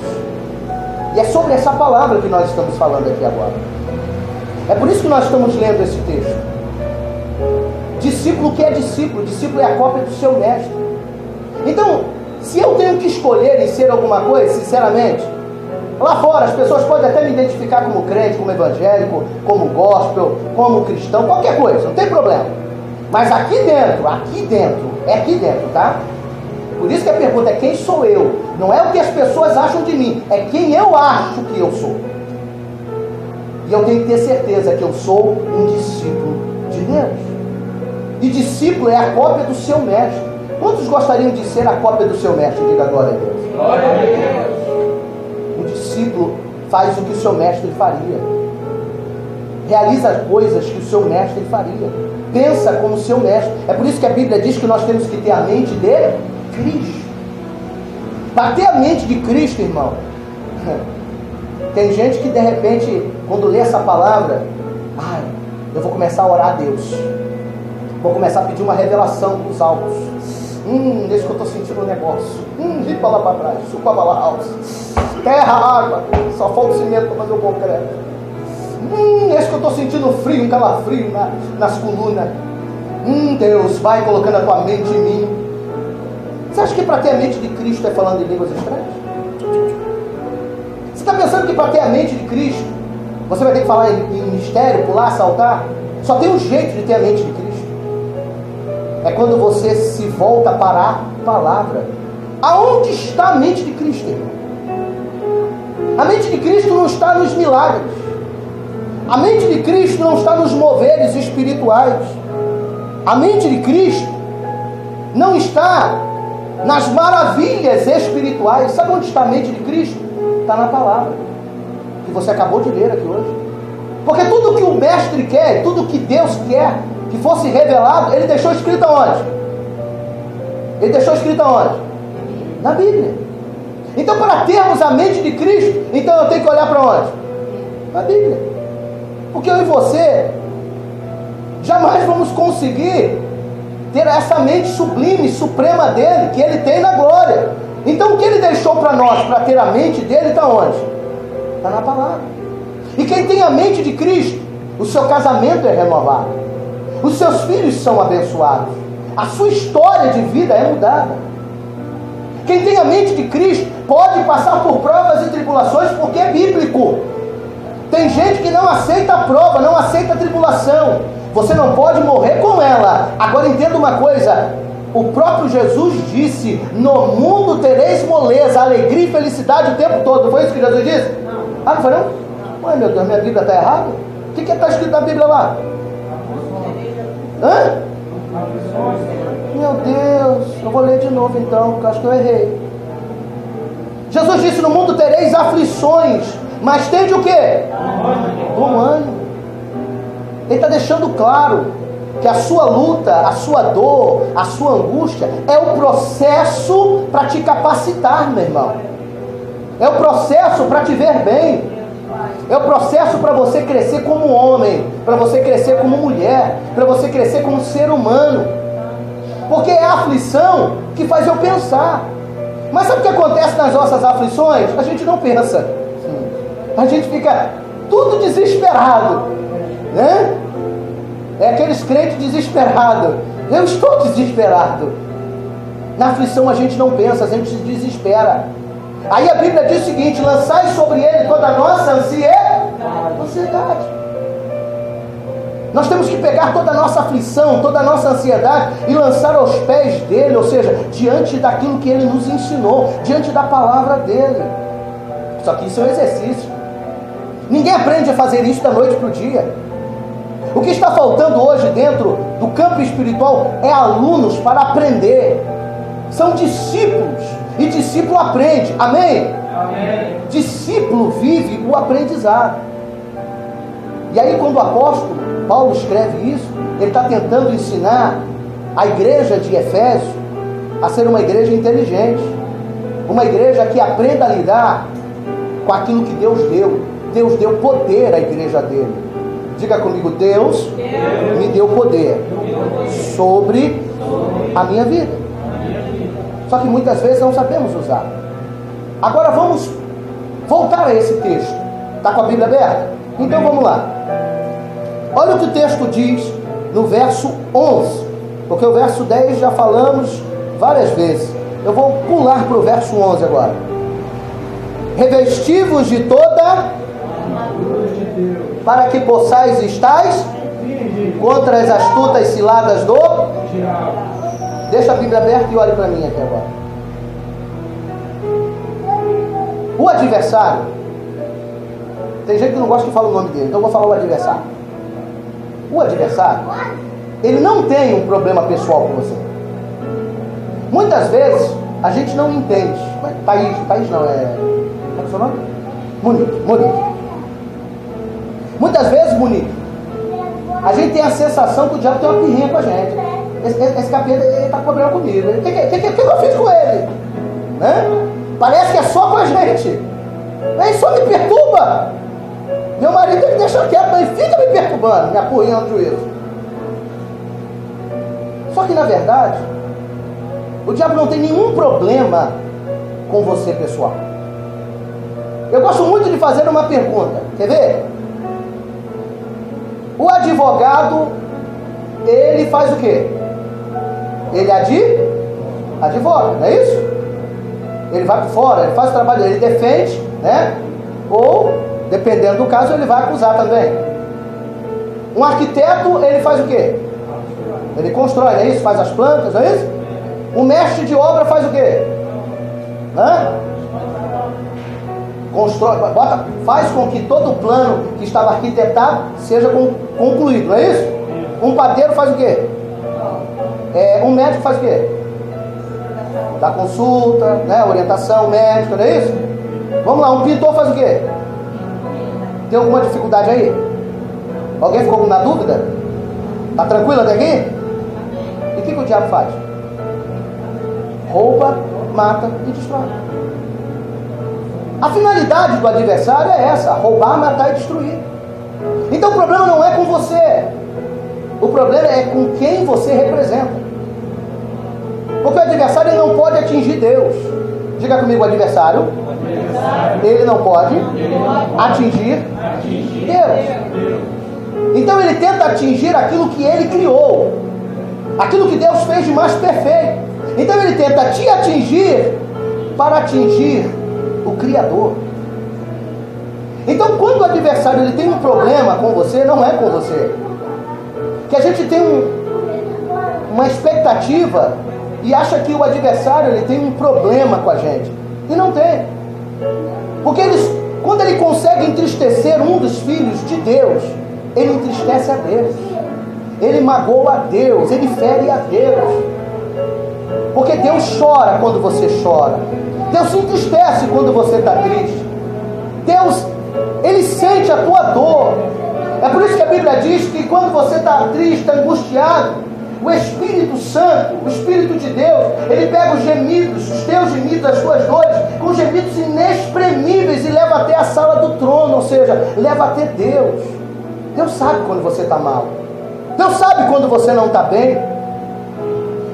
E é sobre essa palavra que nós estamos falando aqui agora. É por isso que nós estamos lendo esse texto. Discípulo que é discípulo. Discípulo é a cópia do seu mestre. Então, se eu tenho que escolher em ser alguma coisa, sinceramente, lá fora as pessoas podem até me identificar como crente, como evangélico, como gospel, como cristão, qualquer coisa, não tem problema. Mas aqui dentro, é aqui dentro, tá? Por isso que a pergunta é quem sou eu? Não é o que as pessoas acham de mim, é quem eu acho que eu sou. E eu tenho que ter certeza que eu sou um discípulo de Deus. E discípulo é a cópia do seu mestre. Quantos gostariam de ser a cópia do seu mestre? Diga glória a Deus. Glória a Deus. O discípulo faz o que o seu mestre faria. Realiza as coisas que o seu mestre faria. Pensa como o seu mestre. É por isso que a Bíblia diz que nós temos que ter a mente de Cristo. Para ter a mente de Cristo, irmão, tem gente que de repente, quando lê essa palavra, eu vou começar a orar a Deus. Vou começar a pedir uma revelação dos altos. Deixa que eu estou sentindo um negócio. Ripa lá para trás, sucaba lá alto. Terra, água, só falta o cimento para fazer o concreto. Esse que eu estou sentindo frio, um calafrio nas colunas. Deus, vai colocando a tua mente em mim. Você acha que para ter a mente de Cristo é falando em línguas estranhas? Você está pensando que para ter a mente de Cristo você vai ter que falar em mistério, pular, saltar? Só tem um jeito de ter a mente de Cristo. É quando você se volta para a palavra. Aonde está a mente de Cristo, irmão? A mente de Cristo não está nos milagres. A mente de Cristo não está nos moveres espirituais. A mente de Cristo não está nas maravilhas espirituais. Sabe onde está a mente de Cristo? Está na palavra que você acabou de ler aqui hoje. Porque tudo que o mestre quer, tudo que Deus quer que fosse revelado, ele deixou escrito aonde? Ele deixou escrito aonde? Na Bíblia. Então, para termos a mente de Cristo, então eu tenho que olhar para onde? Na Bíblia. Porque eu e você jamais vamos conseguir ter essa mente sublime, suprema dele, que ele tem na glória. Então o que ele deixou para nós, para ter a mente dele, está onde? Está na palavra. E quem tem a mente de Cristo, o seu casamento é renovado, os seus filhos são abençoados, A sua história de vida é mudada. Quem tem a mente de Cristo pode passar por provas e tribulações porque é bíblico. Tem gente que não aceita a prova, não aceita a tribulação. Você não pode morrer com ela. Agora entenda uma coisa. O próprio Jesus disse: no mundo tereis moleza, alegria e felicidade o tempo todo. Foi isso que Jesus disse? Não. Ah, não foi não? Ué, meu Deus, minha Bíblia está errada? O que está escrito na Bíblia lá? Hã? Meu Deus, eu vou ler de novo então, porque eu acho que eu errei. Jesus disse: no mundo tereis aflições, mas tende o quê? Bom ânimo. Ele está deixando claro que a sua luta, a sua dor, a sua angústia é o processo para te capacitar, meu irmão. É o processo para te ver bem. É o processo para você crescer como homem, para você crescer como mulher, para você crescer como ser humano. Porque é a aflição que faz eu pensar. Mas sabe o que acontece nas nossas aflições? A gente não pensa. A gente fica tudo desesperado, né? É aqueles crentes desesperados. Eu estou desesperado. Na aflição a gente não pensa, a gente se desespera. Aí a Bíblia diz o seguinte: lançai sobre ele toda a nossa ansiedade. Nós temos que pegar toda a nossa aflição, toda a nossa ansiedade e lançar aos pés dele, ou seja, diante daquilo que ele nos ensinou, diante da palavra dele. Só que isso é um exercício. Ninguém aprende a fazer isso da noite para o dia. O que está faltando hoje dentro do campo espiritual é alunos para aprender. São discípulos. E discípulo aprende. Amém? Amém. Discípulo vive o aprendizado. E aí quando o apóstolo Paulo escreve isso, ele está tentando ensinar a igreja de Efésio a ser uma igreja inteligente. Uma igreja que aprenda a lidar com aquilo que Deus deu. Deus deu poder à igreja dele. Diga comigo: Deus me deu poder sobre a minha vida. Só que muitas vezes não sabemos usar. Agora vamos voltar a esse texto. Está com a Bíblia aberta? Então vamos lá. Olha o que o texto diz no verso 11. Porque o verso 10 já falamos várias vezes. Eu vou pular para o verso 11 agora. Revesti-vos de toda, para que possais estar contra as astutas ciladas do diabo. Deixa a Bíblia aberta e olhe para mim aqui agora. O adversário, tem gente que não gosta que fale o nome dele, então eu vou falar o adversário. O adversário, ele não tem um problema pessoal com você. Muitas vezes a gente não entende. Thaís não, é... Qual é o seu nome? Monique. Muitas vezes, Monique, a gente tem a sensação que o diabo tem uma pirrinha com a gente. Esse capeta está com problema comigo. O que eu fiz com ele? Né? Parece que é só com a gente. Ele só me perturba. Meu marido me deixa quieto, mas fica me perturbando, me apurrinhando no juízo. Só que na verdade, o diabo não tem nenhum problema com você, pessoal. Eu gosto muito de fazer uma pergunta. Quer ver? O advogado, ele faz o quê? Ele advoga, não é isso? Ele vai por fora, ele faz o trabalho dele, ele defende, né? Ou, dependendo do caso, ele vai acusar também. Um arquiteto, ele faz o quê? Ele constrói, não é isso? Faz as plantas, não é isso? Um mestre de obra faz o quê? Constrói, faz com que todo o plano que estava arquitetado seja concluído, não é isso? Um padeiro faz o quê? Um médico faz o quê? Dá consulta, né? Orientação médica, não é isso? Vamos lá, um pintor faz o quê? Tem alguma dificuldade aí? Alguém ficou na dúvida? Tá tranquilo até aqui? E o que o diabo faz? Rouba, mata e destrói. A finalidade do adversário é essa: roubar, matar e destruir. Então o problema não é com você. O problema é com quem você representa. Porque o adversário, ele não pode atingir Deus. Diga comigo: o adversário, ele não pode atingir Deus. Então ele tenta atingir aquilo que ele criou. aquilo que Deus fez de mais perfeito. Então ele tenta te atingir para atingir o Criador. Então quando o adversário ele tem um problema com você, não é com você. Que a gente tem uma expectativa e acha que o adversário ele tem um problema com a gente. E não tem. Porque quando ele consegue entristecer um dos filhos de Deus, ele entristece a Deus. Ele magoa a Deus, ele fere a Deus. Porque Deus chora quando você chora. Deus se entristece quando você está triste. Deus, ele sente a tua dor. É por isso que a Bíblia diz que quando você está triste, está angustiado, o Espírito Santo, o Espírito de Deus, ele pega os gemidos, os teus gemidos, as tuas dores, com gemidos inexprimíveis e leva até a sala do trono, ou seja, leva até Deus. Deus sabe quando você está mal. Deus sabe quando você não está bem.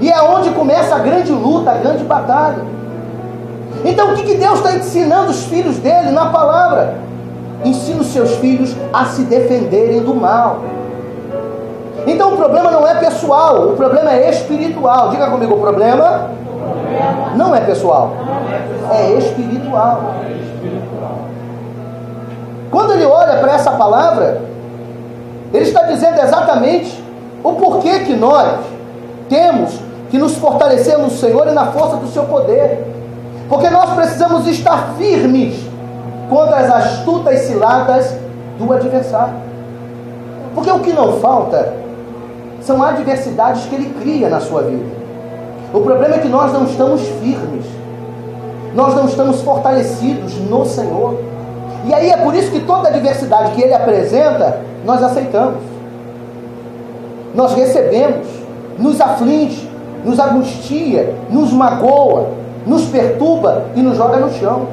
E é onde começa a grande luta, a grande batalha. Então o que Deus está ensinando os filhos dele na palavra? Ensina os seus filhos a se defenderem do mal. Então o problema não é pessoal, o problema é espiritual. Diga comigo, o problema não é pessoal, é espiritual. Quando ele olha para essa palavra, ele está dizendo exatamente o porquê que nós temos que nos fortalecer no Senhor e na força do seu poder. Porque nós precisamos estar firmes contra as astutas ciladas do adversário. Porque o que não falta são adversidades que ele cria na sua vida. O problema é que nós não estamos firmes. Nós não estamos fortalecidos no Senhor. E aí é por isso que toda adversidade que ele apresenta, nós aceitamos. Nós recebemos, nos aflige, nos angustia, nos magoa, nos perturba e nos joga no chão.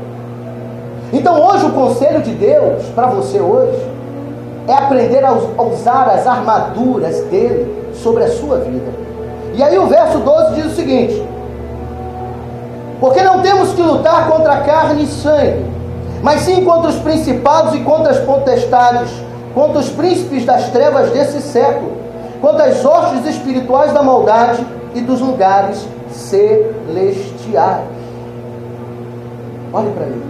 Então hoje o conselho de Deus para você hoje é aprender a usar as armaduras dele sobre a sua vida. E aí o verso 12 diz o seguinte: porque não temos que lutar contra carne e sangue, mas sim contra os principados e contra as potestades, contra os príncipes das trevas desse século, contra as hostes espirituais da maldade e dos lugares celestiais. Olhe para mim.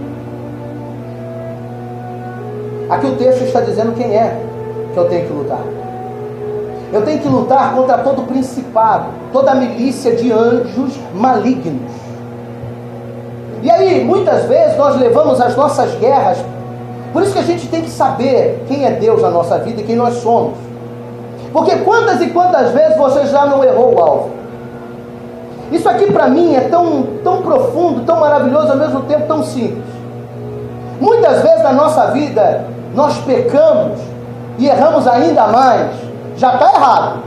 Aqui o texto está dizendo quem é que eu tenho que lutar. Eu tenho que lutar contra todo principado, toda a milícia de anjos malignos. E aí, muitas vezes, nós levamos as nossas guerras. Por isso que a gente tem que saber quem é Deus na nossa vida e quem nós somos. Porque quantas e quantas vezes você já não errou o alvo? Isso aqui para mim é tão profundo, tão maravilhoso, ao mesmo tempo tão simples. Muitas vezes na nossa vida, nós pecamos e erramos ainda mais. Já está errado.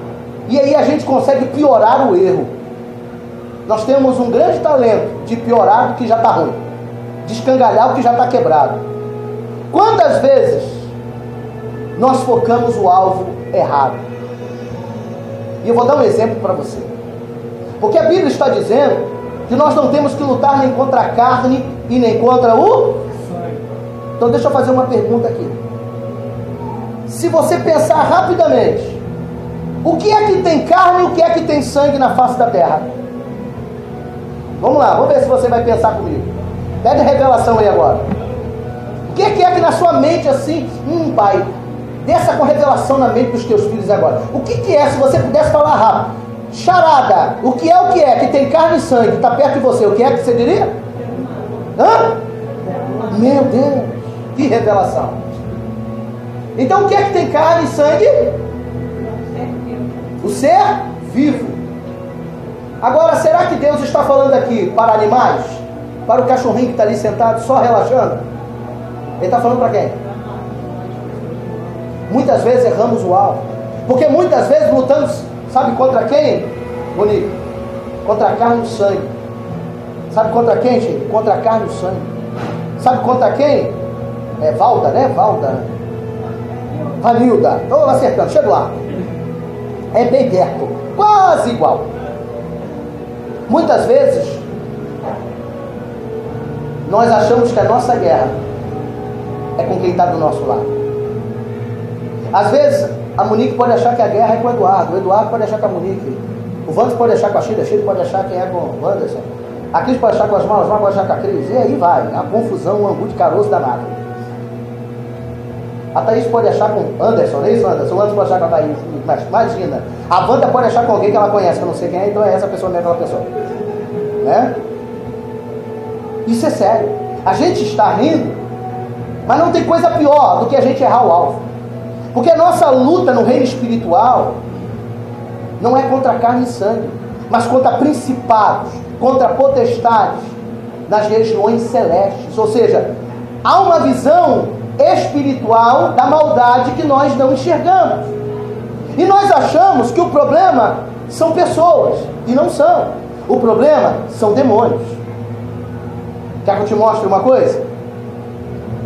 E aí a gente consegue piorar o erro. Nós temos um grande talento de piorar o que já está ruim, de escangalhar o que já está quebrado. Quantas vezes nós focamos o alvo errado? E eu vou dar um exemplo para você. Porque a Bíblia está dizendo que nós não temos que lutar nem contra a carne e nem contra o... Então deixa eu fazer uma pergunta aqui. Se você pensar rapidamente, o que é que tem carne e o que é que tem sangue na face da terra? Vamos lá, vamos ver se você vai pensar comigo. Pede a revelação aí agora. O que é que na sua mente assim, pai, desça com revelação na mente dos teus filhos agora. O que é, se você pudesse falar rápido? Charada, o que é que tem carne e sangue, está perto de você, o que é que você diria? Hã? Meu Deus, que revelação. Então o que é que tem carne e sangue? O ser vivo. Agora, será que Deus está falando aqui para animais? Para o cachorrinho que está ali sentado só relaxando? Ele está falando para quem? Muitas vezes erramos o alvo. Porque muitas vezes lutamos, sabe contra quem? Bonito. Contra a carne e o sangue. Sabe contra quem, gente? Contra a carne e o sangue. Sabe contra quem? É Valda, né? Vanilda. Estou acertando, chego lá. É bem perto. Quase igual. Muitas vezes nós achamos que a nossa guerra é com quem está do nosso lado. Às vezes a Monique pode achar que a guerra é com o Eduardo pode achar que a Monique O Wanderson pode achar com a Sheila pode achar quem é com o Anderson. A Cris pode achar com as mãos pode achar com a Cris. E aí vai, a confusão, um angu de caroço danado. A Thaís pode achar com o Anderson, não é isso, Anderson? O Anderson pode achar com a Thaís. Mas imagina, a Wanda pode achar com alguém que ela conhece, que eu não sei quem é, então é essa pessoa mesmo, aquela pessoa. Né? Isso é sério. A gente está rindo, mas não tem coisa pior do que a gente errar o alvo. Porque a nossa luta no reino espiritual não é contra carne e sangue, mas contra principados, contra potestades nas regiões celestes. Ou seja, há uma visão espiritual da maldade que nós não enxergamos. E nós achamos que o problema são pessoas, e não são. O problema são demônios. Quer que eu te mostre uma coisa?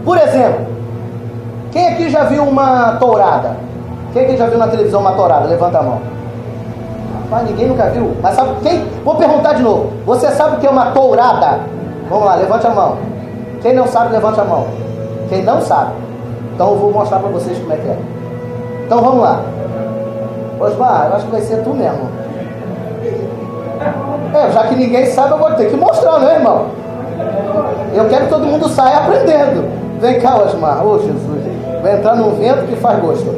Por exemplo, quem aqui já viu uma tourada? Quem aqui já viu na televisão uma tourada? Levanta a mão. Mas ninguém nunca viu. Mas sabe quem? Vou perguntar de novo. Você sabe o que é uma tourada? Vamos lá, levante a mão. Quem não sabe, levante a mão. Quem não sabe, então eu vou mostrar para vocês como é que é. Então vamos lá. Osmar, eu acho que vai ser tu mesmo. Já que ninguém sabe, eu vou ter que mostrar, né, irmão? Eu quero que todo mundo saia aprendendo. Vem cá, Osmar. Ô, Jesus. Vai entrar num vento que faz gosto.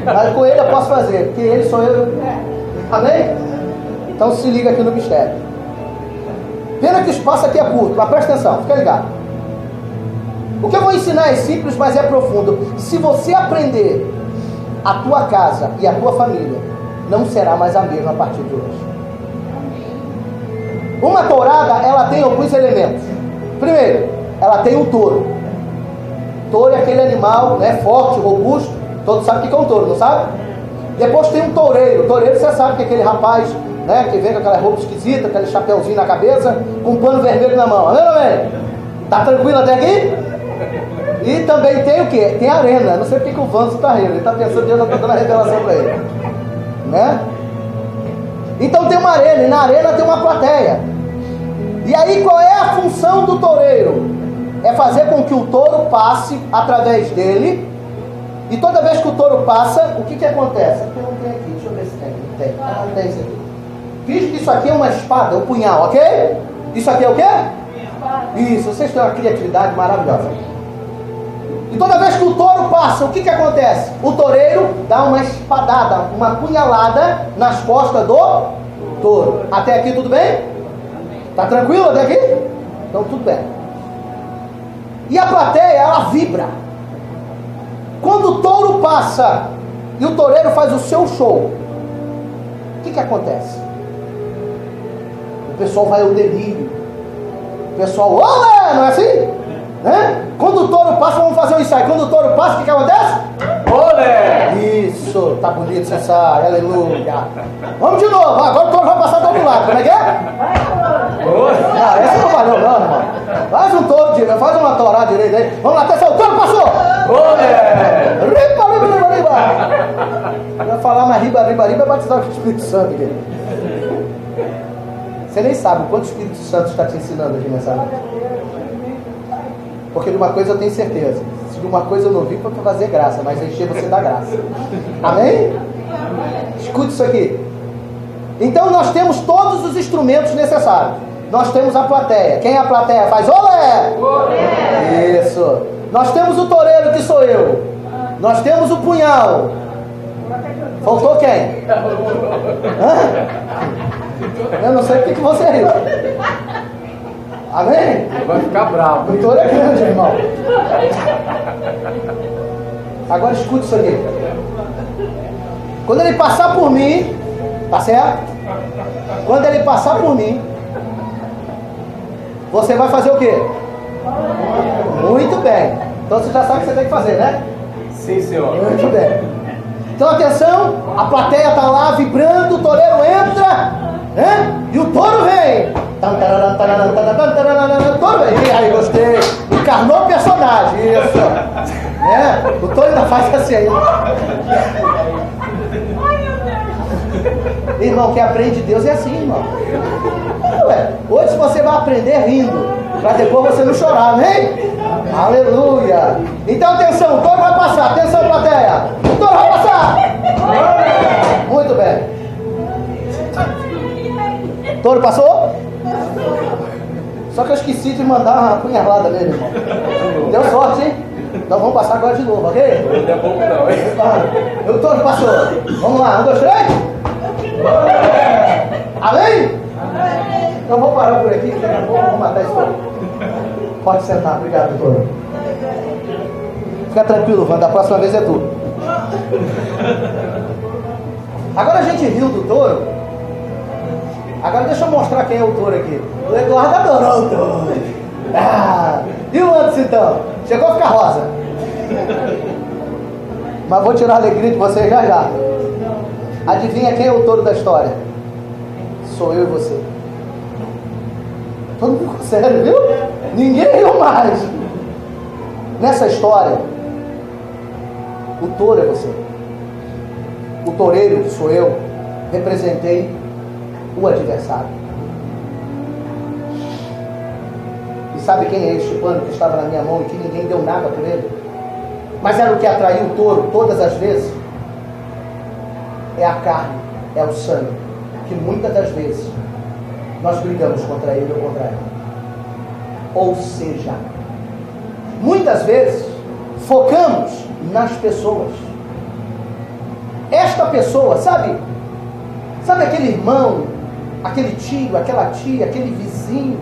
Mas com ele eu posso fazer, porque ele sou eu. Amém? Então se liga aqui no mistério. Pena que o espaço aqui é curto, mas presta atenção, fica ligado. O que eu vou ensinar é simples, mas é profundo. Se você aprender, a tua casa e a tua família não será mais a mesma a partir de hoje. Uma tourada, ela tem alguns elementos. Primeiro, ela tem um touro. Touro é aquele animal, né, forte, robusto. Todos sabem o que é um touro, não sabe? Depois tem um toureiro. Toureiro, você sabe que é aquele rapaz, né, que vem com aquela roupa esquisita, aquele chapéuzinho na cabeça, com um pano vermelho na mão. Amém, amém? Tá tranquilo até aqui? E também tem o quê? Tem a arena. Não sei porque que o Vanzo está rindo. Ele está pensando que Deus está dando a revelação para ele. Né? Então tem uma arena. E na arena tem uma plateia. E aí qual é a função do toureiro? É fazer com que o touro passe através dele. E toda vez que o touro passa, o que que acontece? Aqui não tem aqui. Deixa eu ver se tem. Tem. Ah, não tem isso aqui. Finge que isso aqui é uma espada, um punhal, ok? Isso aqui é o quê? Isso. Vocês têm uma criatividade maravilhosa. E toda vez que o touro passa, o que que acontece? O toureiro dá uma espadada, uma punhalada nas costas do touro. Até aqui tudo bem? Tá tranquilo até aqui? Então tudo bem. E a plateia, ela vibra. Quando o touro passa e o toureiro faz o seu show, o que que acontece? O pessoal vai ao delírio. O pessoal, olé, não é assim? Né? Quando o touro passa, vamos fazer um ensaio. Quando o touro passa, o que que acontece? Olé! Isso, tá bonito esse ensaio, aleluia. Vamos de novo, agora o touro vai passar do outro lado, como é que é? Não, essa não valeu não, irmão. Faz um touro direito, faz uma tourada direita aí. Vamos lá, atenção, o touro passou! Olé! Riba, riba, riba, riba. Vai falar mais riba, riba, riba, é batizado com o Espírito Santo, querido. Você nem sabe o quanto o Espírito Santo está te ensinando aqui nessa noite. Porque de uma coisa eu tenho certeza. Se de uma coisa eu não vim para fazer graça, mas encher você da graça. Amém? Escute isso aqui. Então nós temos todos os instrumentos necessários. Nós temos a plateia. Quem é a plateia? Faz olé! Olé! Isso. Nós temos o toureiro, que sou eu. Nós temos o punhal. Faltou quem? Hã? Eu não sei porque que você riu. Amém? Vai ficar bravo. O touro é grande, irmão. Agora escute isso aqui. Quando ele passar por mim, tá certo? Quando ele passar por mim, você vai fazer o quê? Muito bem. Então você já sabe o que você tem que fazer, né? Sim, senhor. Muito bem. Então atenção, a plateia está lá vibrando, o toureiro entra, né? E o touro vem. O touro vem. E aí, gostei. Encarnou o personagem. Isso. É, o touro ainda faz assim aí. Irmão, quem aprende Deus é assim, irmão. Ué, hoje você vai aprender rindo, para depois você não chorar, amém? Aleluia. Então atenção, o touro vai passar. Atenção, plateia. O touro vai passar. Muito bem. Touro passou? Só que eu esqueci de mandar uma punhalada nele, irmão. Deu sorte, hein? Então vamos passar agora de novo, ok? Não é pouco não, hein? O touro passou. Vamos lá, 1, 2, 3. Amém? Então vou parar por aqui, que daqui a pouco eu vou matar esse touro. Pode sentar, obrigado, touro. Fica tranquilo, Wanda, da próxima vez é tu. Agora a gente riu do touro. Agora deixa eu mostrar quem é o touro aqui. O Eduardo adorou o touro. E o Anderson então? Chegou a ficar rosa. Mas vou tirar a alegria de vocês já já. Adivinha quem é o touro da história? Sou eu e você. Todo mundo ficou sério, viu? Ninguém riu mais. Nessa história, o touro é você. O toureiro, que sou eu, representei o adversário. E sabe quem é este pano que estava na minha mão e que ninguém deu nada por ele? Mas era o que atraiu o touro todas as vezes? É a carne, é o sangue, que muitas das vezes nós brigamos contra ele ou contra ela. Ou seja, muitas vezes focamos nas pessoas. Esta pessoa, sabe aquele irmão, aquele tio, aquela tia, aquele vizinho,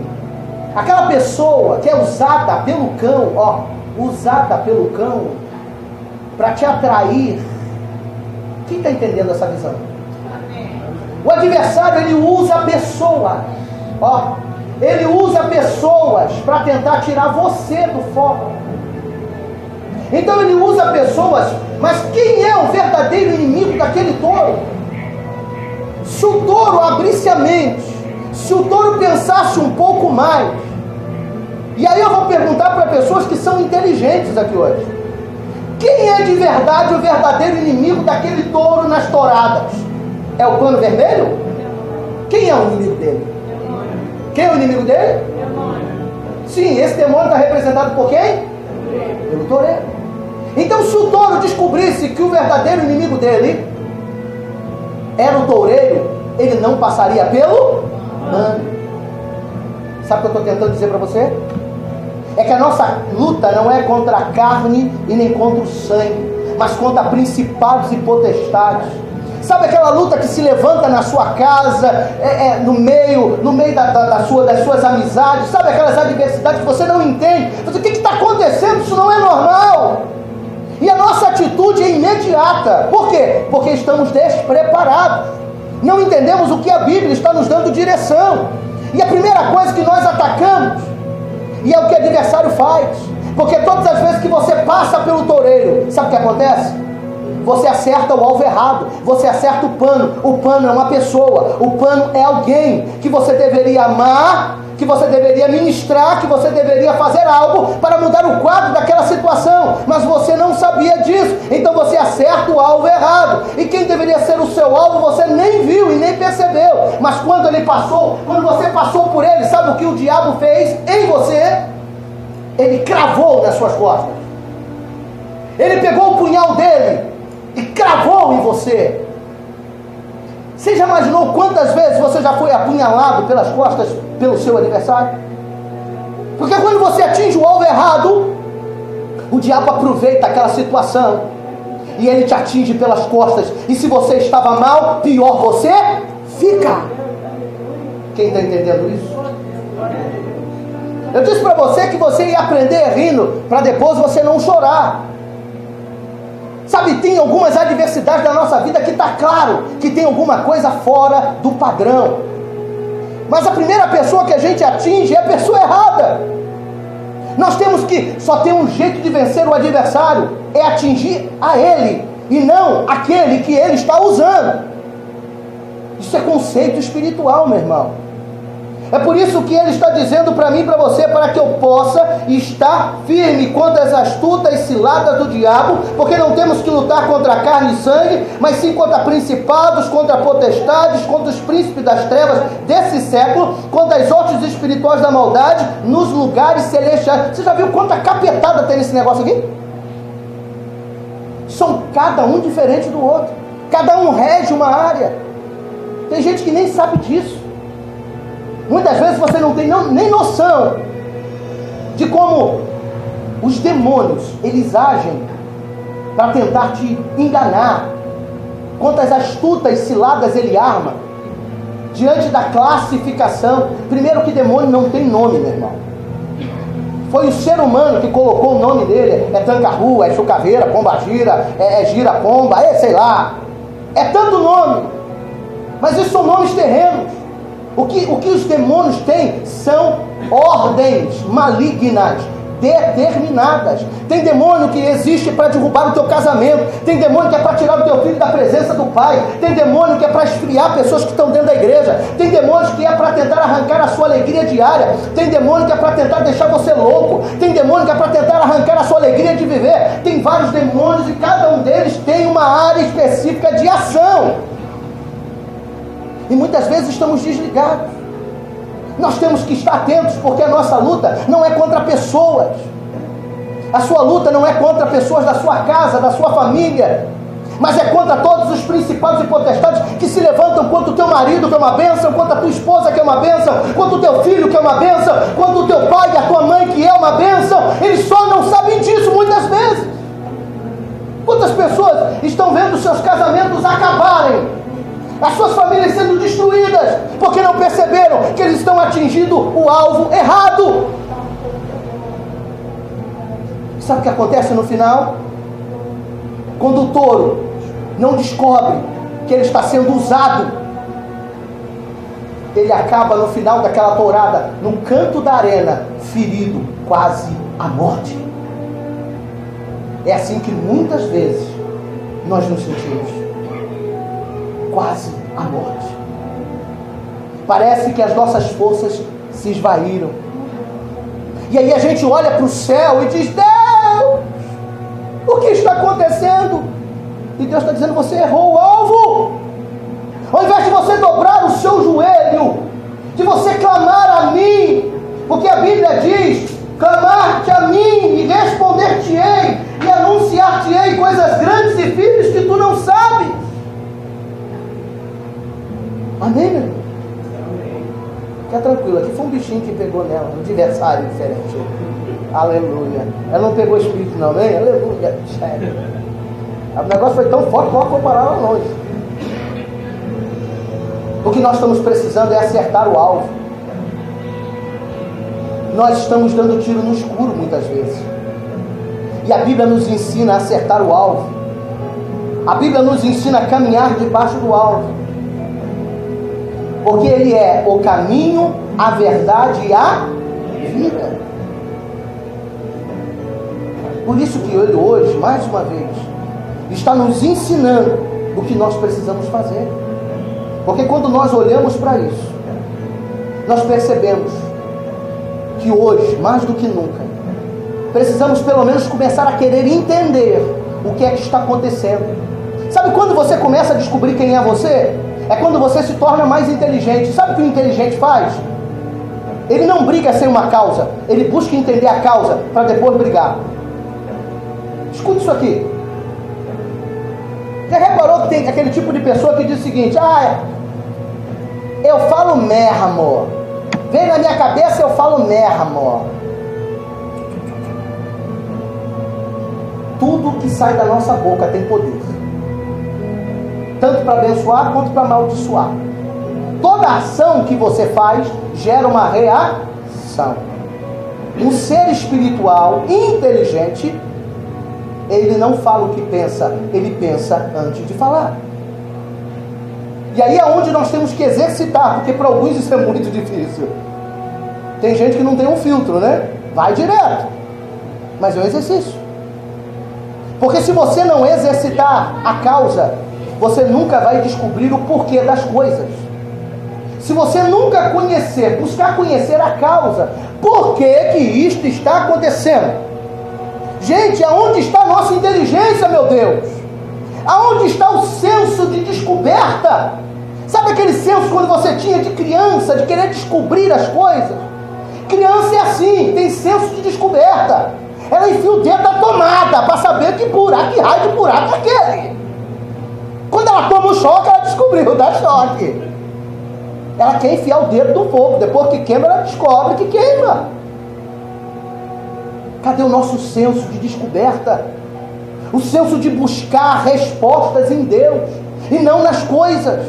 aquela pessoa que é usada pelo cão, usada pelo cão para te atrair. Quem está entendendo essa visão? O adversário, ele usa pessoas, ele usa pessoas para tentar tirar você do foco. Então ele usa pessoas, mas quem é o verdadeiro inimigo daquele touro? Se o touro abrisse a mente, se o touro pensasse um pouco mais, e aí eu vou perguntar para pessoas que são inteligentes aqui hoje: quem é de verdade o verdadeiro inimigo daquele touro nas touradas? É o pano vermelho? Quem é o inimigo dele? Quem é o inimigo dele? Sim, esse demônio está representado por quem? Pelo toureiro. Então, se o touro descobrisse que o verdadeiro inimigo dele era o toureiro, ele não passaria pelo pano. Sabe o que eu estou tentando dizer para você? É que a nossa luta não é contra a carne e nem contra o sangue, mas contra principados e potestades. Sabe aquela luta que se levanta na sua casa, no meio das suas amizades? Sabe aquelas adversidades que você não entende? Você, o que está acontecendo? Isso não é normal. E a nossa atitude é imediata. Por quê? Porque estamos despreparados. Não entendemos o que a Bíblia está nos dando direção. E a primeira coisa que nós atacamos, e é o que o adversário faz, porque todas as vezes que você passa pelo toureiro, sabe o que acontece? Você acerta o alvo errado, você acerta o pano. O pano é uma pessoa, o pano é alguém que você deveria amar, que você deveria ministrar, que você deveria fazer algo para mudar o quadro daquela situação, mas você não sabia disso, então você acerta o alvo errado, e quem deveria ser o seu alvo você nem viu e nem percebeu, mas quando você passou por ele, sabe o que o diabo fez em você? Ele cravou nas suas costas, ele pegou o punhal dele e cravou em você. Você já imaginou quantas vezes você já foi apunhalado pelas costas pelo seu adversário? Porque quando você atinge o alvo errado, o diabo aproveita aquela situação e ele te atinge pelas costas, e se você estava mal, pior você fica. Quem está entendendo isso? Eu disse para você que você ia aprender rindo, para depois você não chorar. Sabe, tem algumas adversidades da nossa vida que está claro que tem alguma coisa fora do padrão. Mas a primeira pessoa que a gente atinge é a pessoa errada. Nós temos que, só tem um jeito de vencer o adversário, é atingir a ele, e não aquele que ele está usando. Isso é conceito espiritual, meu irmão. É por isso que ele está dizendo para mim e para você, para que eu possa estar firme contra as astutas ciladas do diabo, porque não temos que lutar contra carne e sangue, mas sim contra principados, contra potestades, contra os príncipes das trevas desse século, contra as hostes espirituais da maldade nos lugares celestiais. Você já viu quanta capetada tem nesse negócio aqui? São cada um diferente do outro, cada um rege uma área. Tem gente que nem sabe disso. Muitas vezes você não tem nem noção de como os demônios, eles agem para tentar te enganar. Quantas astutas ciladas ele arma diante da classificação. Primeiro que demônio não tem nome, meu irmão. Foi o ser humano que colocou o nome dele. É tranca-rua, é chucaveira, pomba-gira, é gira-pomba, sei lá. É tanto nome. Mas isso são nomes terrenos. O que os demônios têm são ordens malignas, determinadas. Tem demônio que existe para derrubar o teu casamento. Tem demônio que é para tirar o teu filho da presença do pai. Tem demônio que é para esfriar pessoas que estão dentro da igreja. Tem demônio que é para tentar arrancar a sua alegria diária. Tem demônio que é para tentar deixar você louco. Tem demônio que é para tentar arrancar a sua alegria de viver. Tem vários demônios e cada um deles tem uma área específica de ação. E muitas vezes estamos desligados. Nós temos que estar atentos, porque a nossa luta não é contra pessoas. A sua luta não é contra pessoas da sua casa, da sua família, mas é contra todos os principados e potestades que se levantam contra o teu marido, que é uma bênção, contra a tua esposa, que é uma bênção, contra o teu filho, que é uma bênção, contra o teu pai e a tua mãe, que é uma bênção. Eles só não sabem disso muitas vezes. Quantas pessoas estão vendo seus casamentos acabarem, as suas famílias sendo destruídas, porque não perceberam que eles estão atingindo o alvo errado. Sabe o que acontece no final? Quando o touro não descobre que ele está sendo usado, ele acaba no final daquela tourada, no canto da arena, ferido, quase à morte. É assim que muitas vezes nós nos sentimos, quase à morte. Parece que as nossas forças se esvaíram. E aí a gente olha para o céu e diz: Deus, o que está acontecendo? E Deus está dizendo: você errou o alvo. Ao invés de você dobrar o seu joelho, de você clamar a mim, porque a Bíblia diz: clamar-te a mim e responder-te-ei e anunciar-te-ei coisas grandes e firmes que tu não sabes. Amém, meu irmão? Fica tranquilo, aqui foi um bichinho que pegou nela, um adversário diferente. Aleluia. Ela não pegou espírito não, amém? Aleluia. Sério. O negócio foi tão forte que pode comparar lá longe. O que nós estamos precisando é acertar o alvo. Nós estamos dando tiro no escuro muitas vezes. E a Bíblia nos ensina a acertar o alvo. A Bíblia nos ensina a caminhar debaixo do alvo. Porque Ele é o caminho, a verdade e a vida. Por isso que Ele hoje, mais uma vez, está nos ensinando o que nós precisamos fazer. Porque quando nós olhamos para isso, nós percebemos que hoje, mais do que nunca, precisamos pelo menos começar a querer entender o que é que está acontecendo. Sabe quando você começa a descobrir quem é você? É quando você se torna mais inteligente. Sabe o que o inteligente faz? Ele não briga sem uma causa. Ele busca entender a causa para depois brigar. Escuta isso aqui. Já reparou que tem aquele tipo de pessoa que diz o seguinte: eu falo mesmo. Vem na minha cabeça, eu falo mesmo. Tudo que sai da nossa boca tem poder. Tanto para abençoar quanto para amaldiçoar. Toda ação que você faz gera uma reação. Um ser espiritual inteligente, ele não fala o que pensa, ele pensa antes de falar. E aí é onde nós temos que exercitar, porque para alguns isso é muito difícil. Tem gente que não tem um filtro, né? Vai direto. Mas é um exercício. Porque se você não exercitar a causa, você nunca vai descobrir o porquê das coisas. Se você nunca buscar conhecer a causa, por que isto está acontecendo? Gente, aonde está a nossa inteligência, meu Deus? Aonde está o senso de descoberta? Sabe aquele senso quando você tinha de criança, de querer descobrir as coisas? Criança é assim, tem senso de descoberta. Ela enfia o dedo na tomada para saber que raio de buraco é aquele. Quando ela toma um choque, ela descobriu, dá choque. Ela quer enfiar o dedo no fogo. Depois que queima, ela descobre que queima. Cadê o nosso senso de descoberta? O senso de buscar respostas em Deus e não nas coisas.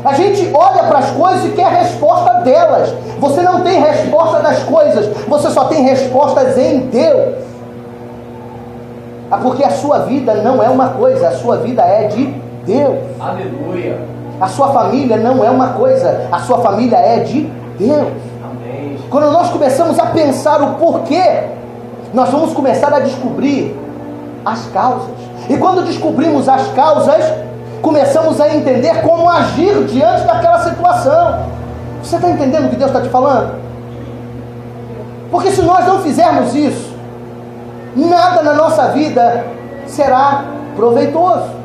A gente olha para as coisas e quer resposta delas. Você não tem resposta das coisas, você só tem respostas em Deus. Porque a sua vida não é uma coisa, a sua vida é de Deus. Aleluia. A sua família não é uma coisa, a sua família é de Deus. Amém. Quando nós começamos a pensar o porquê, nós vamos começar a descobrir as causas. E quando descobrimos as causas, começamos a entender como agir diante daquela situação. Você está entendendo o que Deus está te falando? Porque se nós não fizermos isso, nada na nossa vida será proveitoso.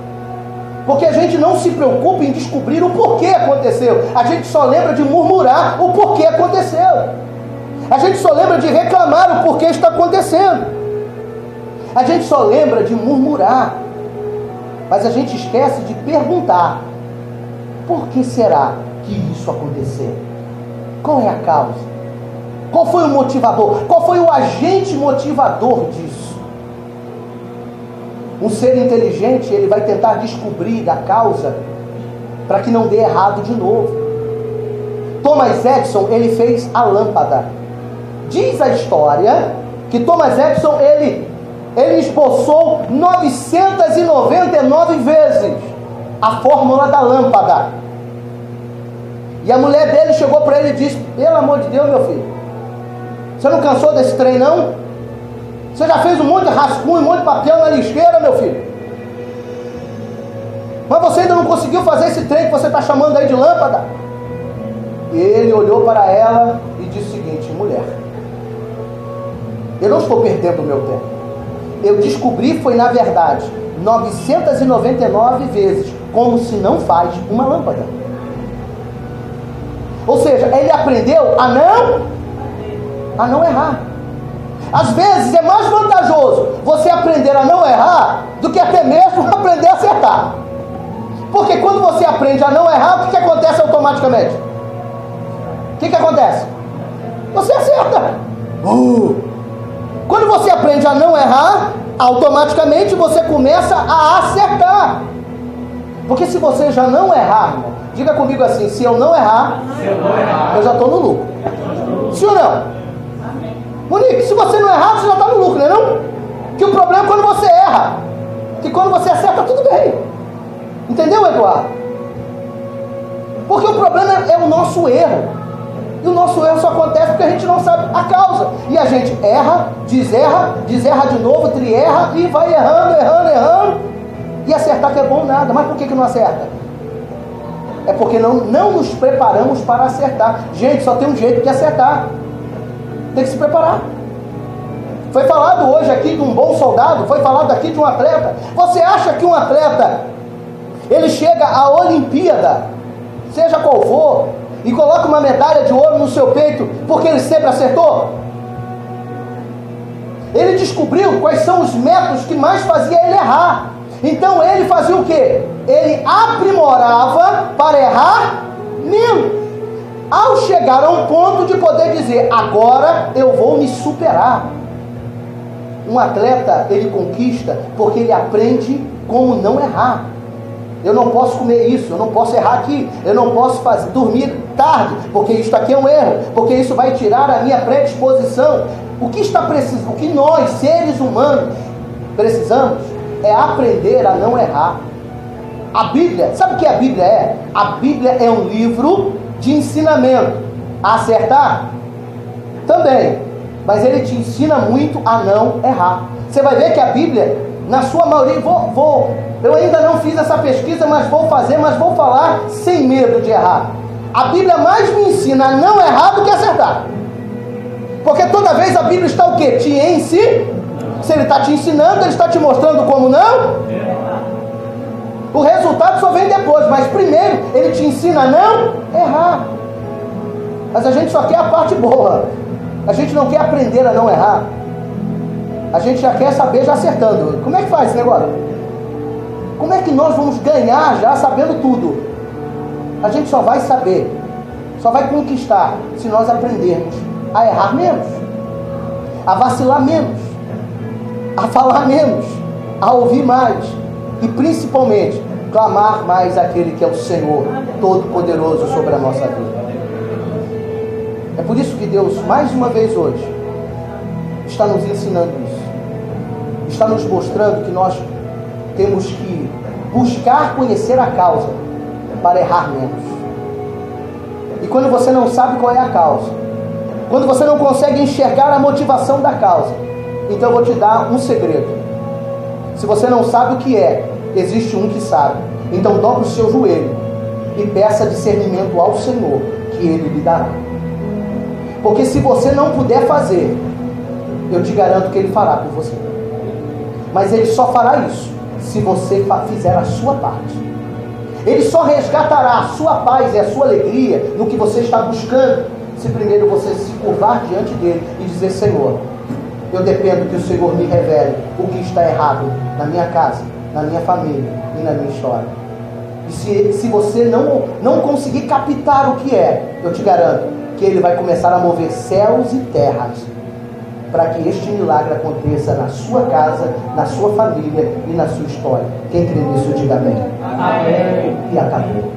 Porque a gente não se preocupa em descobrir o porquê aconteceu. A gente só lembra de murmurar o porquê aconteceu. A gente só lembra de reclamar o porquê está acontecendo. A gente só lembra de murmurar. Mas a gente esquece de perguntar: por que será que isso aconteceu? Qual é a causa? Qual foi o motivador? Qual foi o agente motivador disso? Um ser inteligente, ele vai tentar descobrir a causa para que não dê errado de novo. Thomas Edison, ele fez a lâmpada. Diz a história que Thomas Edison, ele esboçou 999 vezes a fórmula da lâmpada. E a mulher dele chegou para ele e disse: pelo amor de Deus, meu filho, você não cansou desse trem não? Você já fez um monte de rascunho, um monte de papel na lixeira, meu filho. Mas você ainda não conseguiu fazer esse trem que você está chamando aí de lâmpada? E ele olhou para ela e disse o seguinte: mulher, eu não estou perdendo o meu tempo. Eu descobri, foi na verdade 999 vezes como se não faz uma lâmpada. Ou seja, ele aprendeu a não errar. Às vezes é mais vantajoso você aprender a não errar do que até mesmo aprender a acertar. Porque quando você aprende a não errar, o que acontece automaticamente? O que acontece? Você acerta. Quando você aprende a não errar, automaticamente você começa a acertar. Porque se você já não errar, irmão, diga comigo assim: se eu não errar, eu já estou no lucro. Sim ou não? Monique, se você não errar, você já está no lucro, não é não? Que o problema é quando você erra. Que quando você acerta, tudo bem. Entendeu, Eduardo? Porque o problema é o nosso erro. E o nosso erro só acontece porque a gente não sabe a causa. E a gente erra de novo, trierra e vai errando. E acertar que é bom nada. Mas por que não acerta? É porque não nos preparamos para acertar. Gente, só tem um jeito de acertar. Tem que se preparar. Foi falado hoje aqui de um bom soldado, foi falado aqui de um atleta. Você acha que um atleta, ele chega à Olimpíada, seja qual for, e coloca uma medalha de ouro no seu peito porque ele sempre acertou? Ele descobriu quais são os métodos que mais fazia ele errar. Então ele fazia o quê? Ele aprimorava para errar menos. Ao chegar a um ponto de poder dizer: agora eu vou me superar. Um atleta, ele conquista porque ele aprende como não errar. Eu não posso comer isso, eu não posso errar aqui, eu não posso dormir tarde, porque isso aqui é um erro, porque isso vai tirar a minha predisposição. O que nós, seres humanos, precisamos é aprender a não errar. A Bíblia, sabe o que a Bíblia é? A Bíblia é um livro de ensinamento. A acertar? Também. Mas ele te ensina muito a não errar. Você vai ver que a Bíblia, na sua maioria, eu ainda não fiz essa pesquisa, mas vou falar sem medo de errar. A Bíblia mais me ensina a não errar do que acertar. Porque toda vez a Bíblia está o quê? Se ele está te ensinando, ele está te mostrando como não. O resultado só vem depois, mas primeiro ele te ensina a não errar. Mas a gente só quer a parte boa. A gente não quer aprender a não errar. A gente já quer saber já acertando. Como é que faz esse negócio? Como é que nós vamos ganhar já sabendo tudo? A gente só vai saber só vai conquistar se nós aprendermos a errar menos, a vacilar menos, a falar menos, a ouvir mais e principalmente clamar mais aquele que é o Senhor Todo-Poderoso sobre a nossa vida. É por isso que Deus, mais uma vez hoje, está nos ensinando isso. Está nos mostrando que nós temos que buscar conhecer a causa para errar menos. E quando você não sabe qual é a causa, quando você não consegue enxergar a motivação da causa, então eu vou te dar um segredo. Se você não sabe o que é, existe um que sabe. Então dobre o seu joelho e peça discernimento ao Senhor, que Ele lhe dará. Porque se você não puder fazer, eu te garanto que Ele fará por você. Mas Ele só fará isso se você fizer a sua parte. Ele só resgatará a sua paz e a sua alegria no que você está buscando, se primeiro você se curvar diante dele e dizer: Senhor, eu dependo que o Senhor me revele o que está errado na minha casa, na minha família e na minha história. E se você não conseguir captar o que é, eu te garanto que Ele vai começar a mover céus e terras para que este milagre aconteça na sua casa, na sua família e na sua história. Quem crê nisso, diga amém. Amém. E acabou.